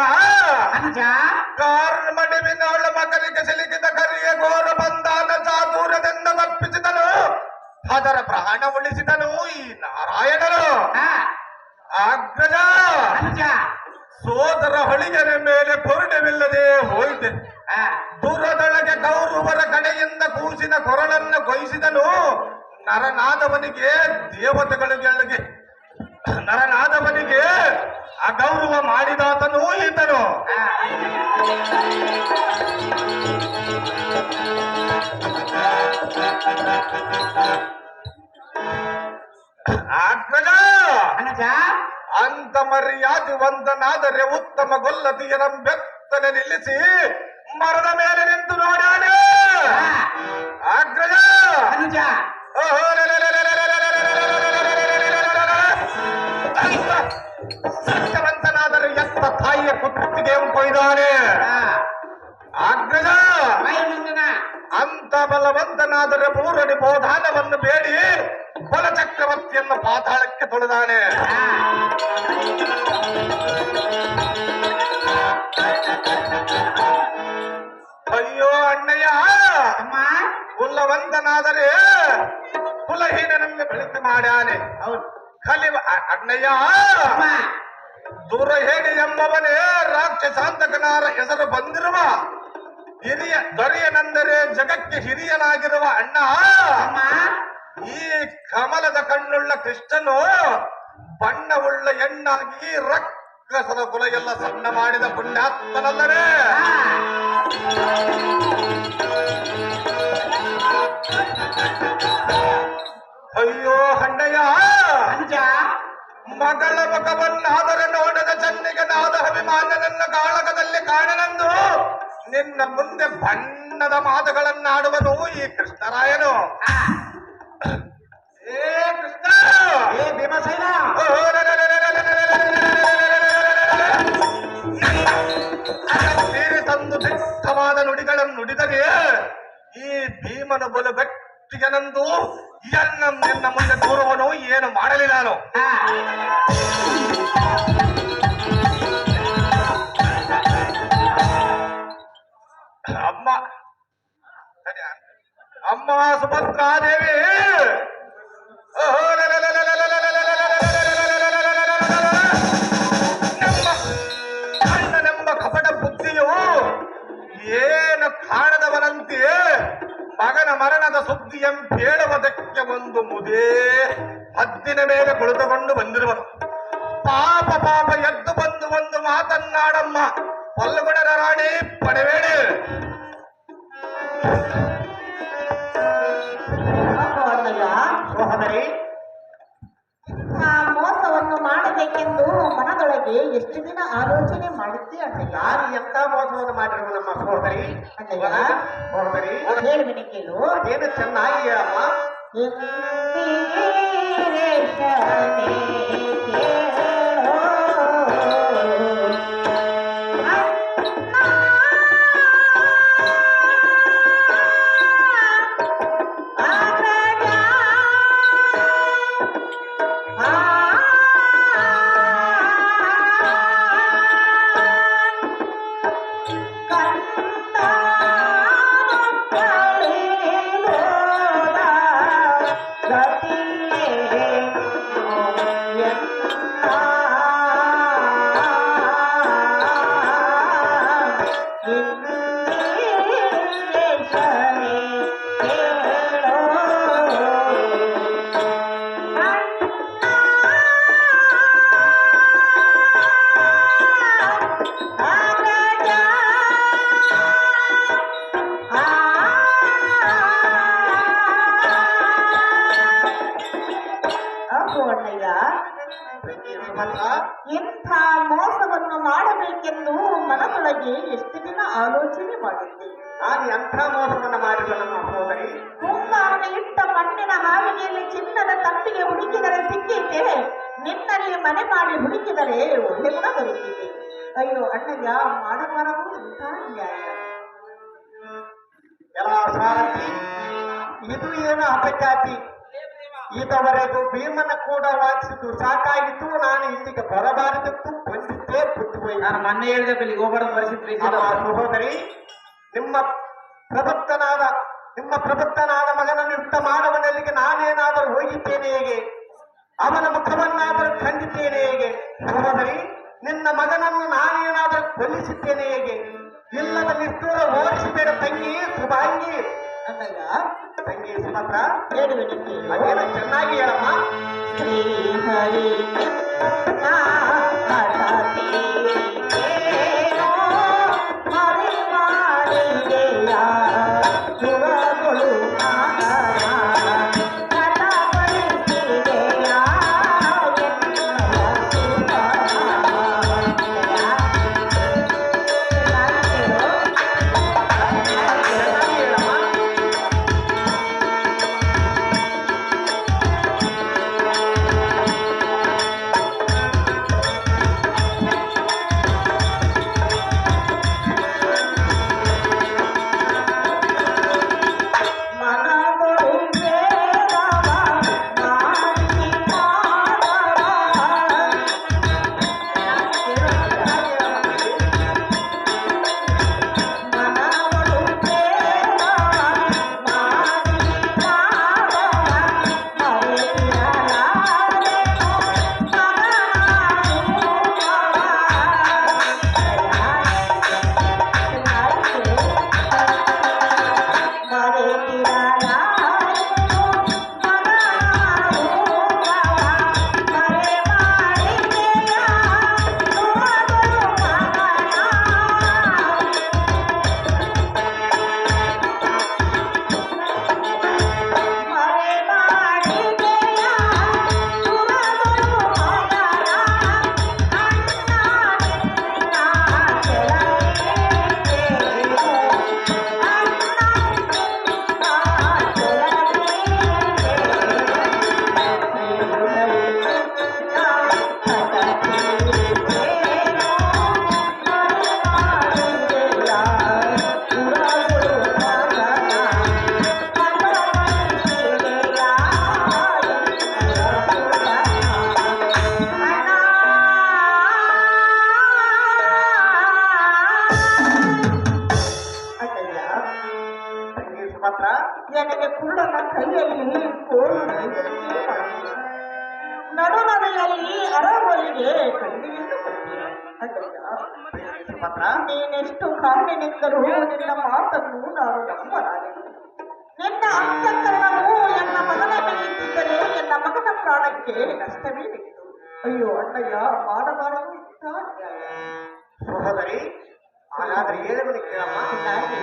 ಕರ್ಮಡಿವಿನವಳ ಮಗನಿಗೆ ಸಿಲುಕಿದ ಕರಿಯ ಘೋರ ಬಂಧನ ಚಾತುರ್ಯದಿಂದ ತಪ್ಪಿಸಿದನು, ಅದರ ಪ್ರಾಣ ಉಳಿಸಿದನು ಈ ನಾರಾಯಣನು. ಅಗ್ರಜ, ಸೋದರ ಹೊಳಿಗರ ಮೇಲೆ ಪೂರ್ಣವಿಲ್ಲದೆ ಹೋಯಿತೆ. ದೂರದೊಳಗೆ ಕೌರವರ ಕಡೆಯಿಂದ ಕೂಸಿನ ಕೊರಳನ್ನು ಕೊಯ್ಸಿದನು, ನರನಾದವನಿಗೆ ದೇವತೆಗಳಿಗೆ ನರನಾದವನಿಗೆ ಅಗೌರವ ಮಾಡಿದಾತನು ಈತನು. ಅಗ್ರಜ, ಅನಜ ಅಂತ ಮರ್ಯಾದೆವಂತನಾದರೆ ಉತ್ತಮ ಗೊಲ್ಲದಿಯರಂ ಬೆತ್ತನೆ ನಿಲ್ಲಿಸಿ ಮರದ ಮೇಲೆ ನಿಂತು ನೋಡಾನೆ ಅಗ್ರಜ ಅನುಜ ಸತ್ಯವಂತನಾದರೆ ಎತ್ತ ತಾಯಿಯ ಕುತ್ತಿಗೆ ಕೊಯ್ದಾನೆ ಅಗ್ರಜ ಅಂತ ಬಲವಂತನಾದರೆ ಮೂರಡಿ ಬೋಧಾನವನ್ನು ಬೇಡಿ ಬಲ ಚಕ್ರವರ್ತಿಯನ್ನು ಪಾತಾಳಕ್ಕೆ ತೊಳೆದಾನೆ ಅಯ್ಯೋ ಅಣ್ಣಯ್ಯ ಅಮ್ಮ ಕುಲವಂತನಾದರೆ ಕುಲಹೀನನನ್ನು ಬೆಳಕು ಮಾಡ್ಯಾನೆ ಹೌದು ಕಲಿ ಅಣ್ಣಯ್ಯ ಅಮ್ಮ ದುರಹೇಡಿ ಎಂಬವನೇ ರಾಕ್ಷಸಾಂತಕನಾರ ಹೆಸರು ಬಂದಿರುವ ಹಿರಿಯ ದೊರೆಯನೆಂದರೆ ಜಗಕ್ಕೆ ಹಿರಿಯನಾಗಿರುವ ಅಣ್ಣ ಅಮ್ಮ ಈ ಕಮಲದ ಕಣ್ಣುಳ್ಳ ಕೃಷ್ಣನು ಬಣ್ಣವುಳ್ಳ ಹೆಣ್ಣಾಗಿ ರಕ್ಕಸದ ಕುಲ ಎಲ್ಲ ಸಣ್ಣ ಮಾಡಿದ ಪುಣ್ಯಾತ್ಮನಲ್ಲವೇ ಅಯ್ಯೋ ಅಣ್ಣಯ್ಯ ಅನುಜ ಮಗಳ ಮುಖವನ್ನಾದರೆ ನೋಡದ ಚನ್ನಿಗನಾದ ಅಭಿಮಾನನನ್ನ ಕಾಳಗದಲ್ಲಿ ಕಾಣನೆಂದು ನಿನ್ನ ಮುಂದೆ ಬಣ್ಣದ ಮಾತುಗಳನ್ನಾಡುವನು ಈ ಕೃಷ್ಣರಾಯನು ಏ ಕೃಷ್ಣ ಏ ಭೀಮಸೇನ ಸೇರಿ ತಂದು ದಿಟ್ಟವಾದ ನುಡಿಗಳನ್ನು ನುಡಿದರೆ ಈ ಭೀಮನ ಬಲು ಗಟ್ಟಿಗೆನೆಂದು ನಿನ್ನ ಮುಂದೆ ದೂರುವನು ಏನು ಮಾಡಲಿ ನಾನು ಅಮ್ಮ ಅಮ್ಮ ಸುಭದ್ರಾದೇವಿ ಅಣ್ಣನೆಂಬ ಕಪಟ ಬುದ್ಧಿಯು ಏನು ಕಾಣದವನಂತೆ ಮಗನ ಮರಣದ ಸುದ್ದಿಯಂ ಕೇಳುವುದಕ್ಕೆ ಒಂದು ಮುದೇ ಹದ್ದಿನ ಮೇಲೆ ಕುಳಿತುಕೊಂಡು ಬಂದಿರುವನು ಪಾಪ ಪಾಪ ಎದ್ದು ಬಂದು ಒಂದು ಮಾತನ್ನಾಡಮ್ಮ ಪಲ್ಲುಗುಣರ ರಾಣಿ ಪಡೆಬೇಡಿ ಸಹೋದರಿ ಆ ಮೋಸವನ್ನು ಮಾಡಬೇಕೆಂದು ಮನದೊಳಗೆ ಎಷ್ಟು ದಿನ ಆಲೋಚನೆ ಮಾಡಿದ್ದೆ ಅಣ್ಣಯ್ಯ. ಯಾರು ಎಂತ ಮೋಸವನ್ನು ಮಾಡಿರುವ ನಮ್ಮ ಸಹೋದರಿ ಅಣ್ಣಯ್ಯ ಸಹೋದರಿ ಹೇಳುವಿನಿ ಕೇಳು. ಅದೇನು ಚೆನ್ನಾಗಿ ಹೇಳಮ್ಮ ಇಂದಿರೇಶನೇ ಕೇಳೋ ಇಂಥ ಮೋಸವನ್ನು ಮಾಡಬೇಕೆಂದು ಮನದೊಳಗೆ ಎಷ್ಟು ದಿನ ಆಲೋಚನೆ ಮಾಡಿದ್ದೆ. ನಾನು ಎಂಥ ಮೋಸವನ್ನು ಮಾಡಿರುವ ನಮ್ಮ ಸಹೋದರಿ ಕುಂಬಾರನ ಇಟ್ಟ ಮಣ್ಣಿನ ಹಾವಿಗೆಯಲ್ಲಿ ಚಿನ್ನದ ತಪ್ಪಿಗೆ ಹುಡುಕಿದರೆ ಸಿಕ್ಕಿತೆ, ನಿನ್ನಲ್ಲಿ ಮನೆ ಮಾಡಿ ಹುಡುಕಿದರೆ ಒಳ್ಳೆ ಗುಣ ಬರುತ್ತಿದೆ. ಅಯ್ಯೋ ಅಣ್ಣಯ್ಯ, ಮಾಡಬಾರದು ಇಂಥ ನ್ಯಾಯ. ಎಲ್ಲ ಸಾರಥಿ ಇದು ಏನು ಅಪಖ್ಯಾತಿ ಇದುವರೆಗೂ ಭೀಮನ ಕೂಡ ವಾಚಿಸಿದ್ದು ಸಾಕಾಗಿತ್ತು. ನಾನು ಇಲ್ಲಿಗೆ ಬರಬಾರದಿತ್ತು, ಬಂದಿದ್ದೇ ಬಿಟ್ಟು ಹೋಯ್ತು. ನಾನು ಮೊನ್ನೆ ಹೇಳಿದ ಬೆಳಿಗ್ಗೆ ಹೋಗಬಾರ್ದು ಪರಿಸ್ಥಿತಿ ಸಹೋದರಿ ನಿಮ್ಮ ಪ್ರಬುದ್ಧನಾದ ಮಗನನ್ನು ಯುಕ್ತ ಮಾಡುವನಲ್ಲಿಗೆ ನಾನೇನಾದರೂ ಹೋಗಿದ್ದೇನೆ ಹೇಗೆ? ಅವನ ಮುಖವನ್ನಾದರೂ ಖಂಡಿದ್ದೇನೆ ಹೇಗೆ? ಸಹೋದರಿ, ನಿನ್ನ ಮಗನನ್ನು ನಾನೇನಾದರೂ ಕೊಲ್ಲಿಸಿದ್ದೇನೆ ಹೇಗೆ? ಇಲ್ಲದ ನಿಷ್ಠೂರ ಓಡಿಸಿಬೇಡ ತಂಗಿ ಸುಭಾಂಗಿ. ಅಣ್ಣಯ್ಯ ತಂಗಿ ಸುಮತ್ರ ಹೇಳುವಿನಿ ಕೇಳು. ಅದೇನು ಚೆನ್ನಾಗಿ ಹೇಳಮ್ಮ. ಶ್ರೀಹರಿ ಹರಿ ಮಾಡಿದೆಯ ಸುರಗಳು ನನಗೆ ಕುರುಡನ ಕೈಯಲ್ಲಿ ಕೋಲು ನೈವೇದ್ಯ ಮಾಡಿದೆ. ನಡುನಡೆಯಲ್ಲಿ ಅರವಲಿಗೆ ಕಣ್ಣಿಯನ್ನು ಕೊಟ್ಟಿದೆ. ಅಣ್ಣಯ್ಯ, ನೀನೆಷ್ಟು ಕಾರಣನೆಂದರೂ ನಿನ್ನ ಮಾತನ್ನು ನಾನು ನಂಬಲಾರೆನು. ನಿನ್ನ ಅಂತಃಕರಣವು ನನ್ನ ಮಗನ ಮೇಲಿದ್ದರೆ ನನ್ನ ಮಗನ ಪ್ರಾಣಕ್ಕೆ ನಷ್ಟವೇ ಬಿತ್ತು. ಅಯ್ಯೋ ಅಣ್ಣಯ್ಯ, ಮಾಡಬಾರದು ಇಂಥ ಅನ್ಯಾಯ. ಸಹೋದರಿ, ಹಾಗಾದ್ರೆ ಹೇಳುವನು ಕೇಳಮ್ಮ. ಹಾಗೆ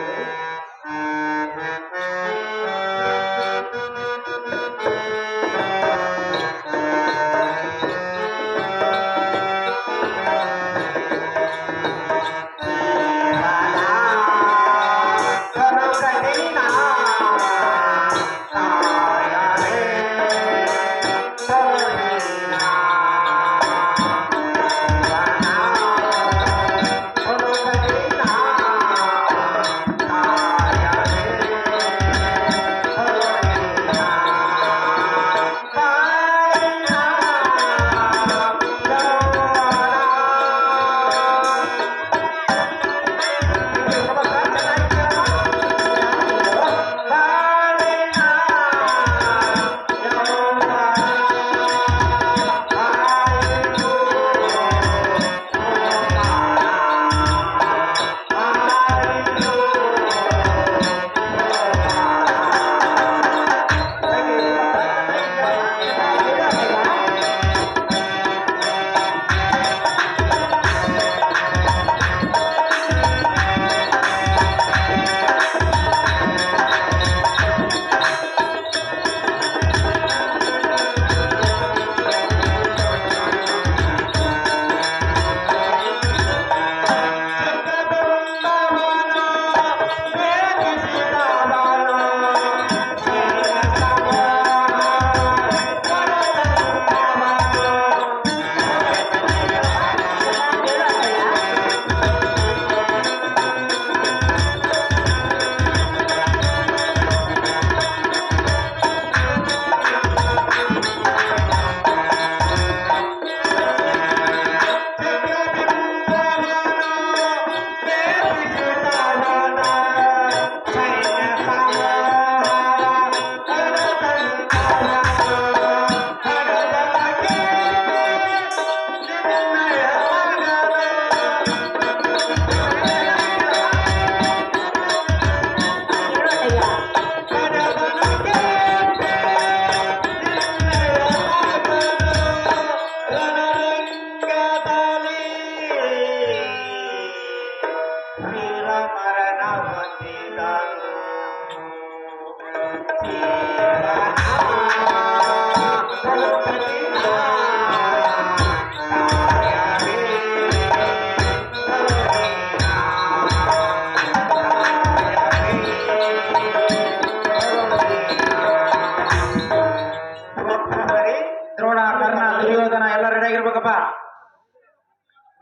ದ್ರೋಣ, ಕರ್ಣ, ದುರ್ಯೋಧನ ಎಲ್ಲ ರೆಡಿ ಆಗಿರ್ಬೇಕಪ್ಪ.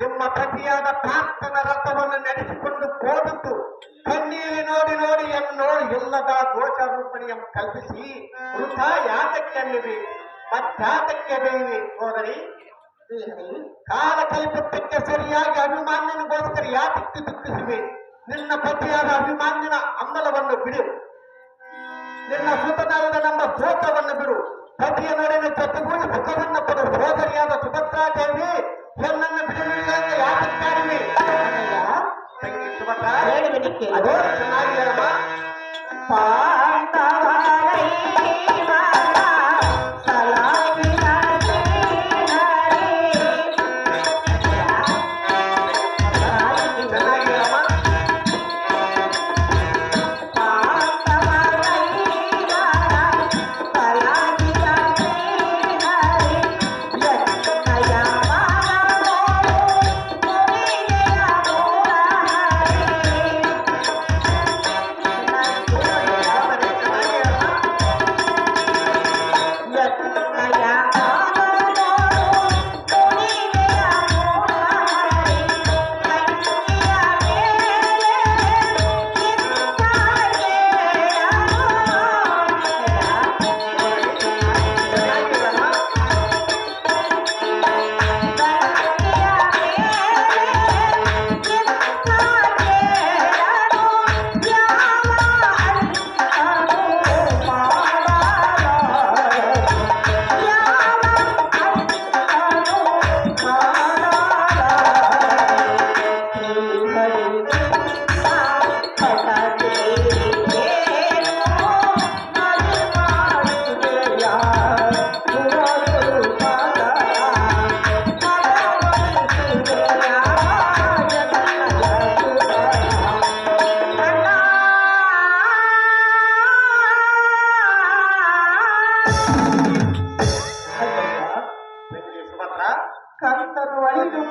ನಿಮ್ಮ ಪತಿಯಾದ ಪ್ರಾರ್ಥನ ರಥವನ್ನು ನಡೆಸಿಕೊಂಡು ಹೋದದ್ದು ಕಣ್ಣೀರಿ ನೋಡಿ ನೋಡಿ ನೋಡಿ ಎಲ್ಲದ ದೋಷ ರೂಪಣಿಯ ಕಲ್ಪಿಸಿ ವೃಥ ಯಾತಕ್ಕೆ ಅನ್ನಿವಿ ಮತ್ತಾತಕ್ಕೆ ಬೇಯಿವಿ. ಹೋದರಿ ಕಾಲ ಕಲ್ಪತ್ತಕ್ಕೆ ಸರಿಯಾಗಿ ಅಭಿಮಾನ್ಯನಿಗೋಸ್ಕರ ಯಾತಕ್ಕೆ ದುಃಖಿಸಿವೆ. ನಿನ್ನ ಪತಿಯಾದ ಅಭಿಮಾನ್ಯನ ಅಮ್ಮಲವನ್ನು ಬಿಡು, ನಿನ್ನ ಸುತನಾದ ನಮ್ಮ ಸ್ತೋತ್ರವನ್ನು ಬಿಡು. ಪತಿಯ ನೋಡಿನ ಜೊತೆಗೂಡಿ ಸುಖವನ್ನು ಕೊಡು. ಸೋದರಿಯಾದ ಸುಭದ್ರಾ ದೇವಿ ಹೆಣ್ಣನ್ನು ಬಿಡುಗಡೆ ಯಾತಕ್ಕಾರಿವೆ. ತಂಗಿ ಸುಭದ್ರಾ, ಅದು ಚೆನ್ನಾಗಿ ಹೇಳಮ್ಮ.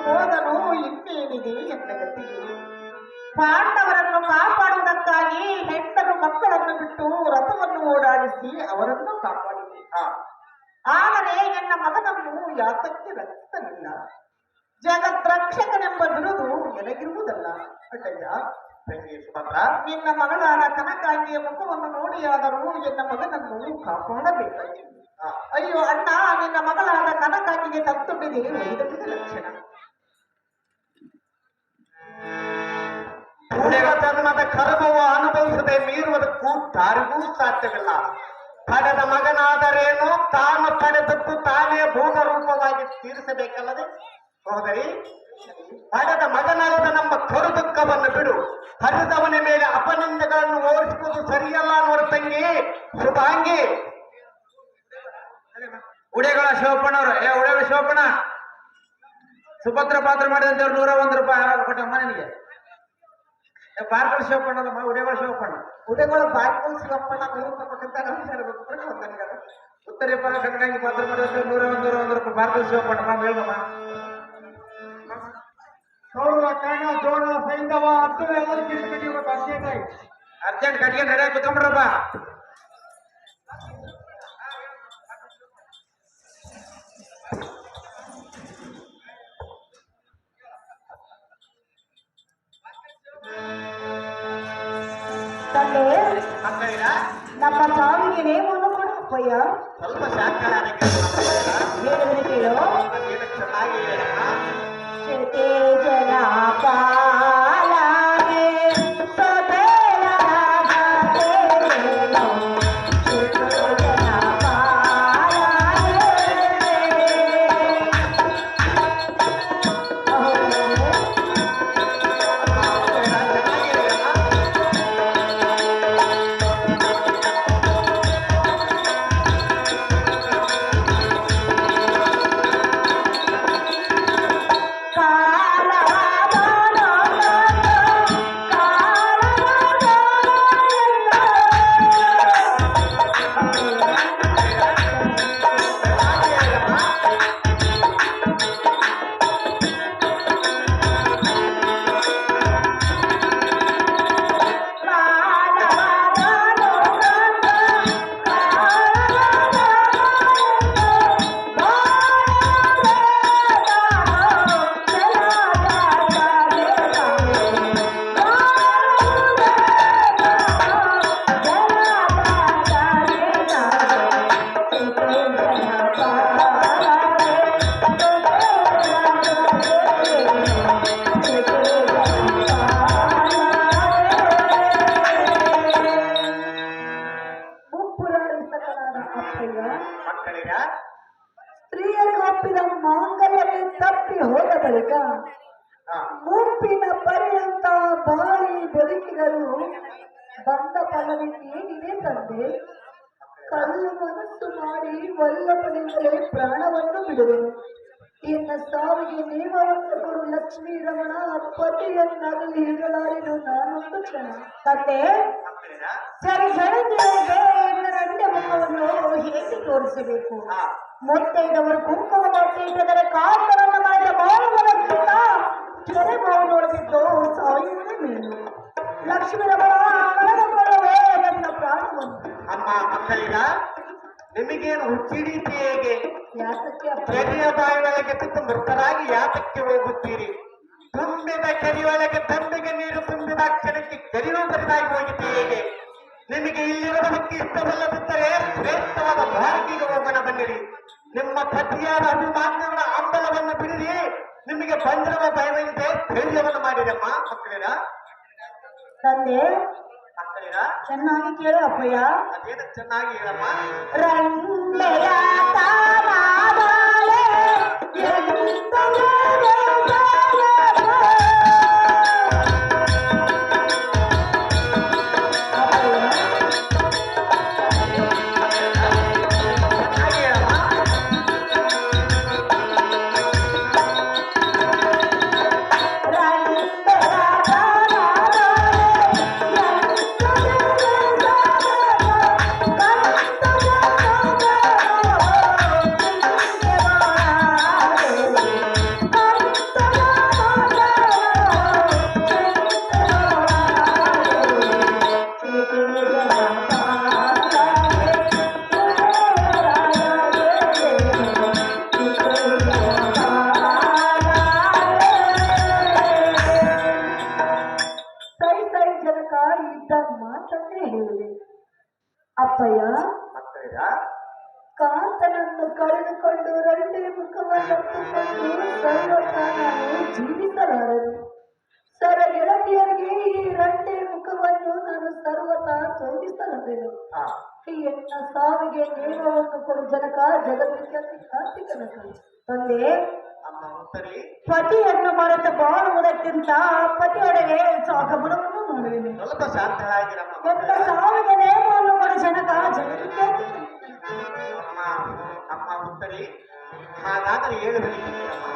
ಹೋದನು ಇನ್ನೇನಿದೆ ಎನ್ನ ಗತಿಯು. ಪಾಂಡವರನ್ನು ಕಾಪಾಡುವುದಕ್ಕಾಗಿ ಹೆಂಡರು ಮಕ್ಕಳನ್ನು ಬಿಟ್ಟು ರಥವನ್ನು ಓಡಾಡಿಸಿ ಅವರನ್ನು ಕಾಪಾಡಿದೆ. ಆದರೆ ಎನ್ನ ಮಗನನ್ನು ಯಾತಕ್ಕೆ ರಕ್ಷಿಸಲಿಲ್ಲ? ಜಗದ್ರಕ್ಷಕನೆಂಬ ಬಿರುದು ನನಗಿರುವುದಲ್ಲ ಅಣ್ಣಯ್ಯ. ನಿನ್ನ ಮಗಳಾದ ಕನಕಾಂಗಿಯ ಮುಖವನ್ನು ನೋಡಿಯಾದರೂ ಎನ್ನ ಮಗನನ್ನು ಕಾಪಾಡಬೇಕಾಗಿದೆ. ಅಯ್ಯೋ ಅಣ್ಣ, ನಿನ್ನ ಮಗಳಾದ ಕನಕಾಂಗಿಗೆ ತತ್ತುಂಡಿದೆ ವೈದವಿದ ಲಕ್ಷಣ. ಜನ್ಮದ ಕರ್ಮವು ಅನುಭವಿಸದೆ ಮೀರುವುದಕ್ಕೂ ಯಾರಿಗೂ ಸಾಧ್ಯವಿಲ್ಲ. ಪಡೆದ ಮಗನಾದರೇನು, ತಾನು ಪಡೆದದ್ದು ತಾನೇ ಭೋಗ ರೂಪವಾಗಿ ತೀರಿಸಬೇಕಲ್ಲದೆ. ಹೋದರಿ, ಪಡೆದ ಮಗನಾದ ನಮ್ಮ ಕರು ದುಃಖವನ್ನು ಬಿಡು. ಹರಿದವನ ಮೇಲೆ ಅಪನಿಂದಗಳನ್ನು ಓಡಿಸುವುದು ಸರಿಯಲ್ಲ ನೋಡು ತಂಗಿ ಶುಭಾಂಗಿ. ಉಡೆಗಳ ಶಿವಪ್ಪನವರು, ಉಡೆಗಳ ಶಿವಪ್ಪನ ಸುಭದ್ರ ಪಾತ್ರ ಮಾಡಿದಂತವ್ರು 101 ರೂಪಾಯಿ ಕೊಟ್ಟಮ್ಮ ನನಗೆ. ಪಾರ್ಕಳ ಶಿವಪ್ಪಣ್ಣಲ್ಲಮ್ಮ, ಉಡೆಗಳ ಶಿವಪ್ಪಣ್ಣ. ಉಡೆಗಳು ಬಾಯ್ಕೊಂಡು ಶಿವಪ್ಪನ ಕೊಟ್ಟಂತ ಉತ್ತರ ಕನ್ನಡಂಗಿ ಪಾತ್ರ ಮಾಡಿದಂತ 101 ರೂಪಾಯಿ ಪಾರ್ಕಳ ಶಿವಪ್ಪಣ್ಣ ಹೇಳ್ದಮ್ಮ. ಸೌರ ಕಣ ಜೋಳ ಸೈಂಧವ ಹತ್ತು ಎಲ್ಲ ಕಿರಿಕಿರಿ ಅರ್ಜೆಂಟ್ ಕಟ್ಗೆ ನಡೆ ಕುತ್ಕೊಂಡ್ರಪ್ಪ. ತಂದೆ, ಮಕ್ಕಳಿಗ ನಮ್ಮ ಸಾವಿಗೆ ನೇಮವನ್ನು ಕೊಡಪ್ಪಯ್ಯ. ಸ್ವಲ್ಪ ಶಾಖ ಹೇಳಿದ್ರೆ ಕೇಳು. ಚೆನ್ನಾಗಿ ಹೇಳಮ್ಮ. ಶ್ರುತಿ ಜನ ಪಾಲಾಗೆ ಸೊದೆಯ ರಾಗವೇನೋ. ಶ್ರುತಿ ಜನ ಪಾಲಾಗೆ. ಮಕ್ಕಳಿಗ ಸ್ತ್ರೀಯರಿಗೆ ಒಪ್ಪಿದ ಮಾಂಗಲ್ಯವೇ ತಪ್ಪಿ ಹೋದ ಬಳಿಕ ಮುಪ್ಪಿನ ಪರ್ಯಂತ ಬಾಳಿ ಬದುಕಿಗಳು ಬಂದ ಫಲವೇನಿದೆ ತಂದೆ. ಕಲ್ಲು ಮನಸ್ಸು ಮಾಡಿ ವಲ್ಲಭನಿಂದಲೇ ಪ್ರಾಣವನ್ನು ಬಿಡುವೆನು. ಎನ್ನ ಸಾವಿಗೆ ನೇಮವನ್ನು ಕೊಡು ಲಕ್ಷ್ಮೀ ರಮಣ, ಪತಿಯನ್ನಾಗಲಿ ಇರಲಾರೆನು ನಾನೊಂದು ಕ್ಷಣ. ತಂದೆ, ಸರಿ ಜಡಂಜರಿಗೆ ಎನ್ನ ರಂಡೆ ಮುಖವನ್ನು ಹೇಗೆ ತೋರಿಸಬೇಕು? ಮೊತ್ತೈದವರು ಕುಂಕುಮ ಇಟ್ಟದರೆ ಕಾತರನ್ನು ಮಾಡಿದ ಬಾಳುವುದಕ್ಕಿಂತ ಕೆರೆ ಬಾವು ನೋಡಬಿಟ್ಟು ಸಾಯುವುದೇ ಮೇಲು. ಲಕ್ಷ್ಮೀ ರಮಣ, ಕಳೆದುಕೊಳ್ಳುವೆ ನನ್ನ ಪ್ರಾಣವನ್ನು. ಅಮ್ಮ ಮಕ್ಕಳಿಗ ನಿಮಗೇನು ಹುಚ್ಚಿಡೀತಿ ಹೇಗೆ? ಯಾತಕ್ಕೆ ಅಪ್ಪ? ಕೆರೆಯ ಬಾಯಿ ಒಳಗೆ ಬಿದ್ದು ಮೃತರಾಗಿ ಯಾತಕ್ಕೆ ಹೋಗುತ್ತೀರಿ? ತುಂಬಿದ ಕೆರೆಯೊಳಗೆ ತಂಬಿಗೆ ನೀರು ತುಂಬಿದ ಕ್ಷಣಕ್ಕೆ ಕೆರೆಯೂ ಬರಿದಾಗಿ ಹೋಗಿತ್ತು ಹೇಗೆ? ನಿಮಗೆ ಇಲ್ಲಿರುವುದಕ್ಕೆ ಇಷ್ಟವಿಲ್ಲದಿದ್ದರೆ ಶ್ರೇಷ್ಠವಾದ ಭಾರತಿಗೆ ಹೋಗೋಣ ಬನ್ನಿರಿ. ನಿಮ್ಮ ಪತಿಯಾದ ಅಭಿಮಾನ್ಯಗಳ ಅಂಬಲವನ್ನು ಬಿಡಿರಿ. ನಿಮಗೆ ಬಂದಿರುವ ಭಯವಿದೆ, ಧೈರ್ಯವನ್ನು ಮಾಡಿರಮ್ಮ ಮಕ್ಕಳಿರ. ತಂದೆ, ಮಕ್ಕಳಿರ ಚೆನ್ನಾಗಿ ಕೇಳು ಅಪ್ಪಯ್ಯ. ಅದೇನು ಚೆನ್ನಾಗಿ ಹೇಳಮ್ಮ. ರಂಡೆಯ ತಾನಾದಾಳೆ ಎಂತಲೇ ಮಕ್ಕಳಿಗ ಕಾಂತನನ್ನು ಕಳೆದುಕೊಂಡು ರಂಡೆ ಮುಖವನ್ನುಕೊಂಡು ಸರ್ವತ ನಾನು ಜೀವಿಸಲಾರನು. ಸರ ಗೆಳತಿಯರಿಗೆ ಈ ರಂಡೆ ಮುಖವನ್ನು ನಾನು ಸರ್ವತ ತೋರಿಸಲಾರೆನು. ಹಾ ಎನ್ನ ಸಾವಿಗೆ ನೇಮವನ್ನು ಕೊಡು ಜನಕ ಜಗತ್ತಿಗೆ ಕಾರ್ತಿಕನ ತಂದೆ. ಅಮ್ಮ ಉತ್ತರಿ ಪತಿಯನ್ನು ಮರೆತು ಬಾಳುವುದಕ್ಕಿಂತ ಪತಿಯೊಡೆಗೆ ಸಾಕಮನವನ್ನು ಮಾಡುವೆನು. ಸ್ವಲ್ಪ ಶಾಂತಳಾಗಿರಮ್ಮ ಎನ್ನ ಸಾವಿಗೆ ನೇಮವನ್ನು ಕೊಡು ಜನಕ ಜಗತ್ತಿಗೆ ಅಮ್ಮ ಅಮ್ಮ ಉತ್ತರಿ ಹಾಗಾದರೆ ಹೇಳು ಹೇಳಿದ್ದೀರಮ್ಮ.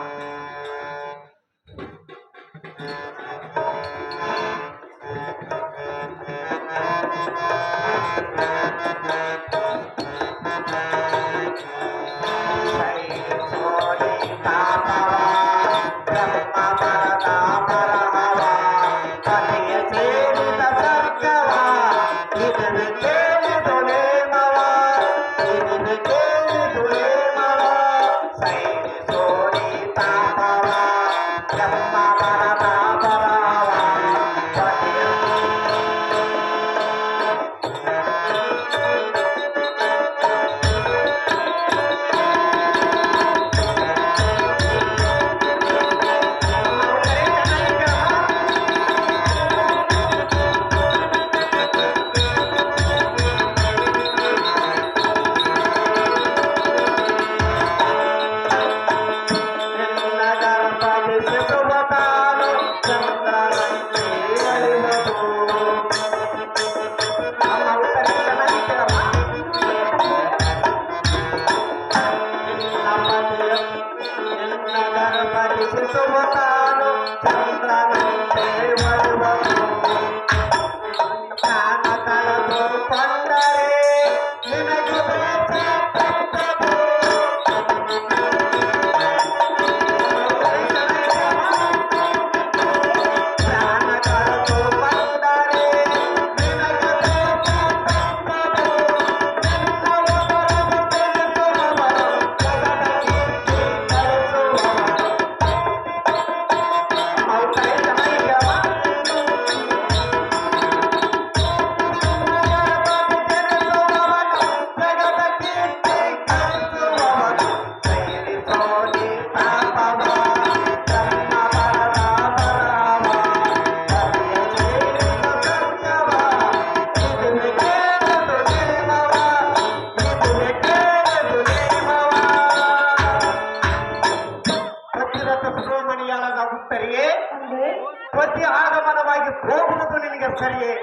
ಪತಿ ಆಗಮನವಾಗಿ ಹೋಗುವುದು ನಿನಗೆ ಸರಿಯೇ.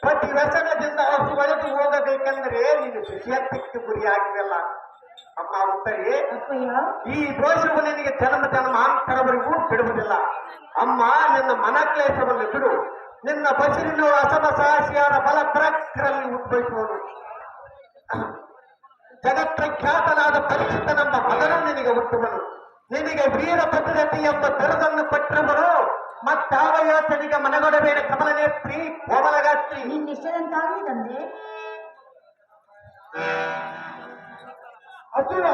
ಪತಿ ವ್ಯಸನದಿಂದ ಹೊರತು ಹೋಗಬೇಕೆಂದರೆ ನೀನು ಸುಶಿಯತ್ವಕ್ಕೆ ಗುರಿಯಾಗಿದೆಲ್ಲ. ಅಮ್ಮ ಉತ್ತರಿ, ಈ ದೋಷವು ನಿನಗೆ ಜನ್ಮ ಜನ್ಮಾಂತರವರೆಗೂ ಬಿಡುವುದಿಲ್ಲ. ಅಮ್ಮ ನಿನ್ನ ಮನಕ್ಲೇಶವನ್ನು ಬಿಡು. ನಿನ್ನ ಬಸಿರಿನ ಅಸಮ ಸಾಹಸಿಯಾದ ಬಲ ಪರಾಕ್ರಲ್ಲಿ ಉದ್ಭವಿಸುವನು. ಜಗತ್ಪ್ರಖ್ಯಾತನಾದ ಪರಿಚಿತನೆಂಬ ಮಗನು ನಿನಗೆ ಹುಟ್ಟುವನು. ನಿನಗೆ ವೀರ ಭದ್ರತೆ ಎಂಬ ಬಿರುದನ್ನು ಕೊಟ್ಟಿರುವನು. ಮತ್ತಾವ ಯೋಚನೆಗೆ ಮನಗೊಡಬೇಡ ಕಮಲನೇತ್ರಿ ಕೋಮಲಗಾತ್ರಿ. ನಿನ್ನಿಷ್ಟದಂತಾಗಲಿ ತಂದೆ. ಅರ್ಜುನ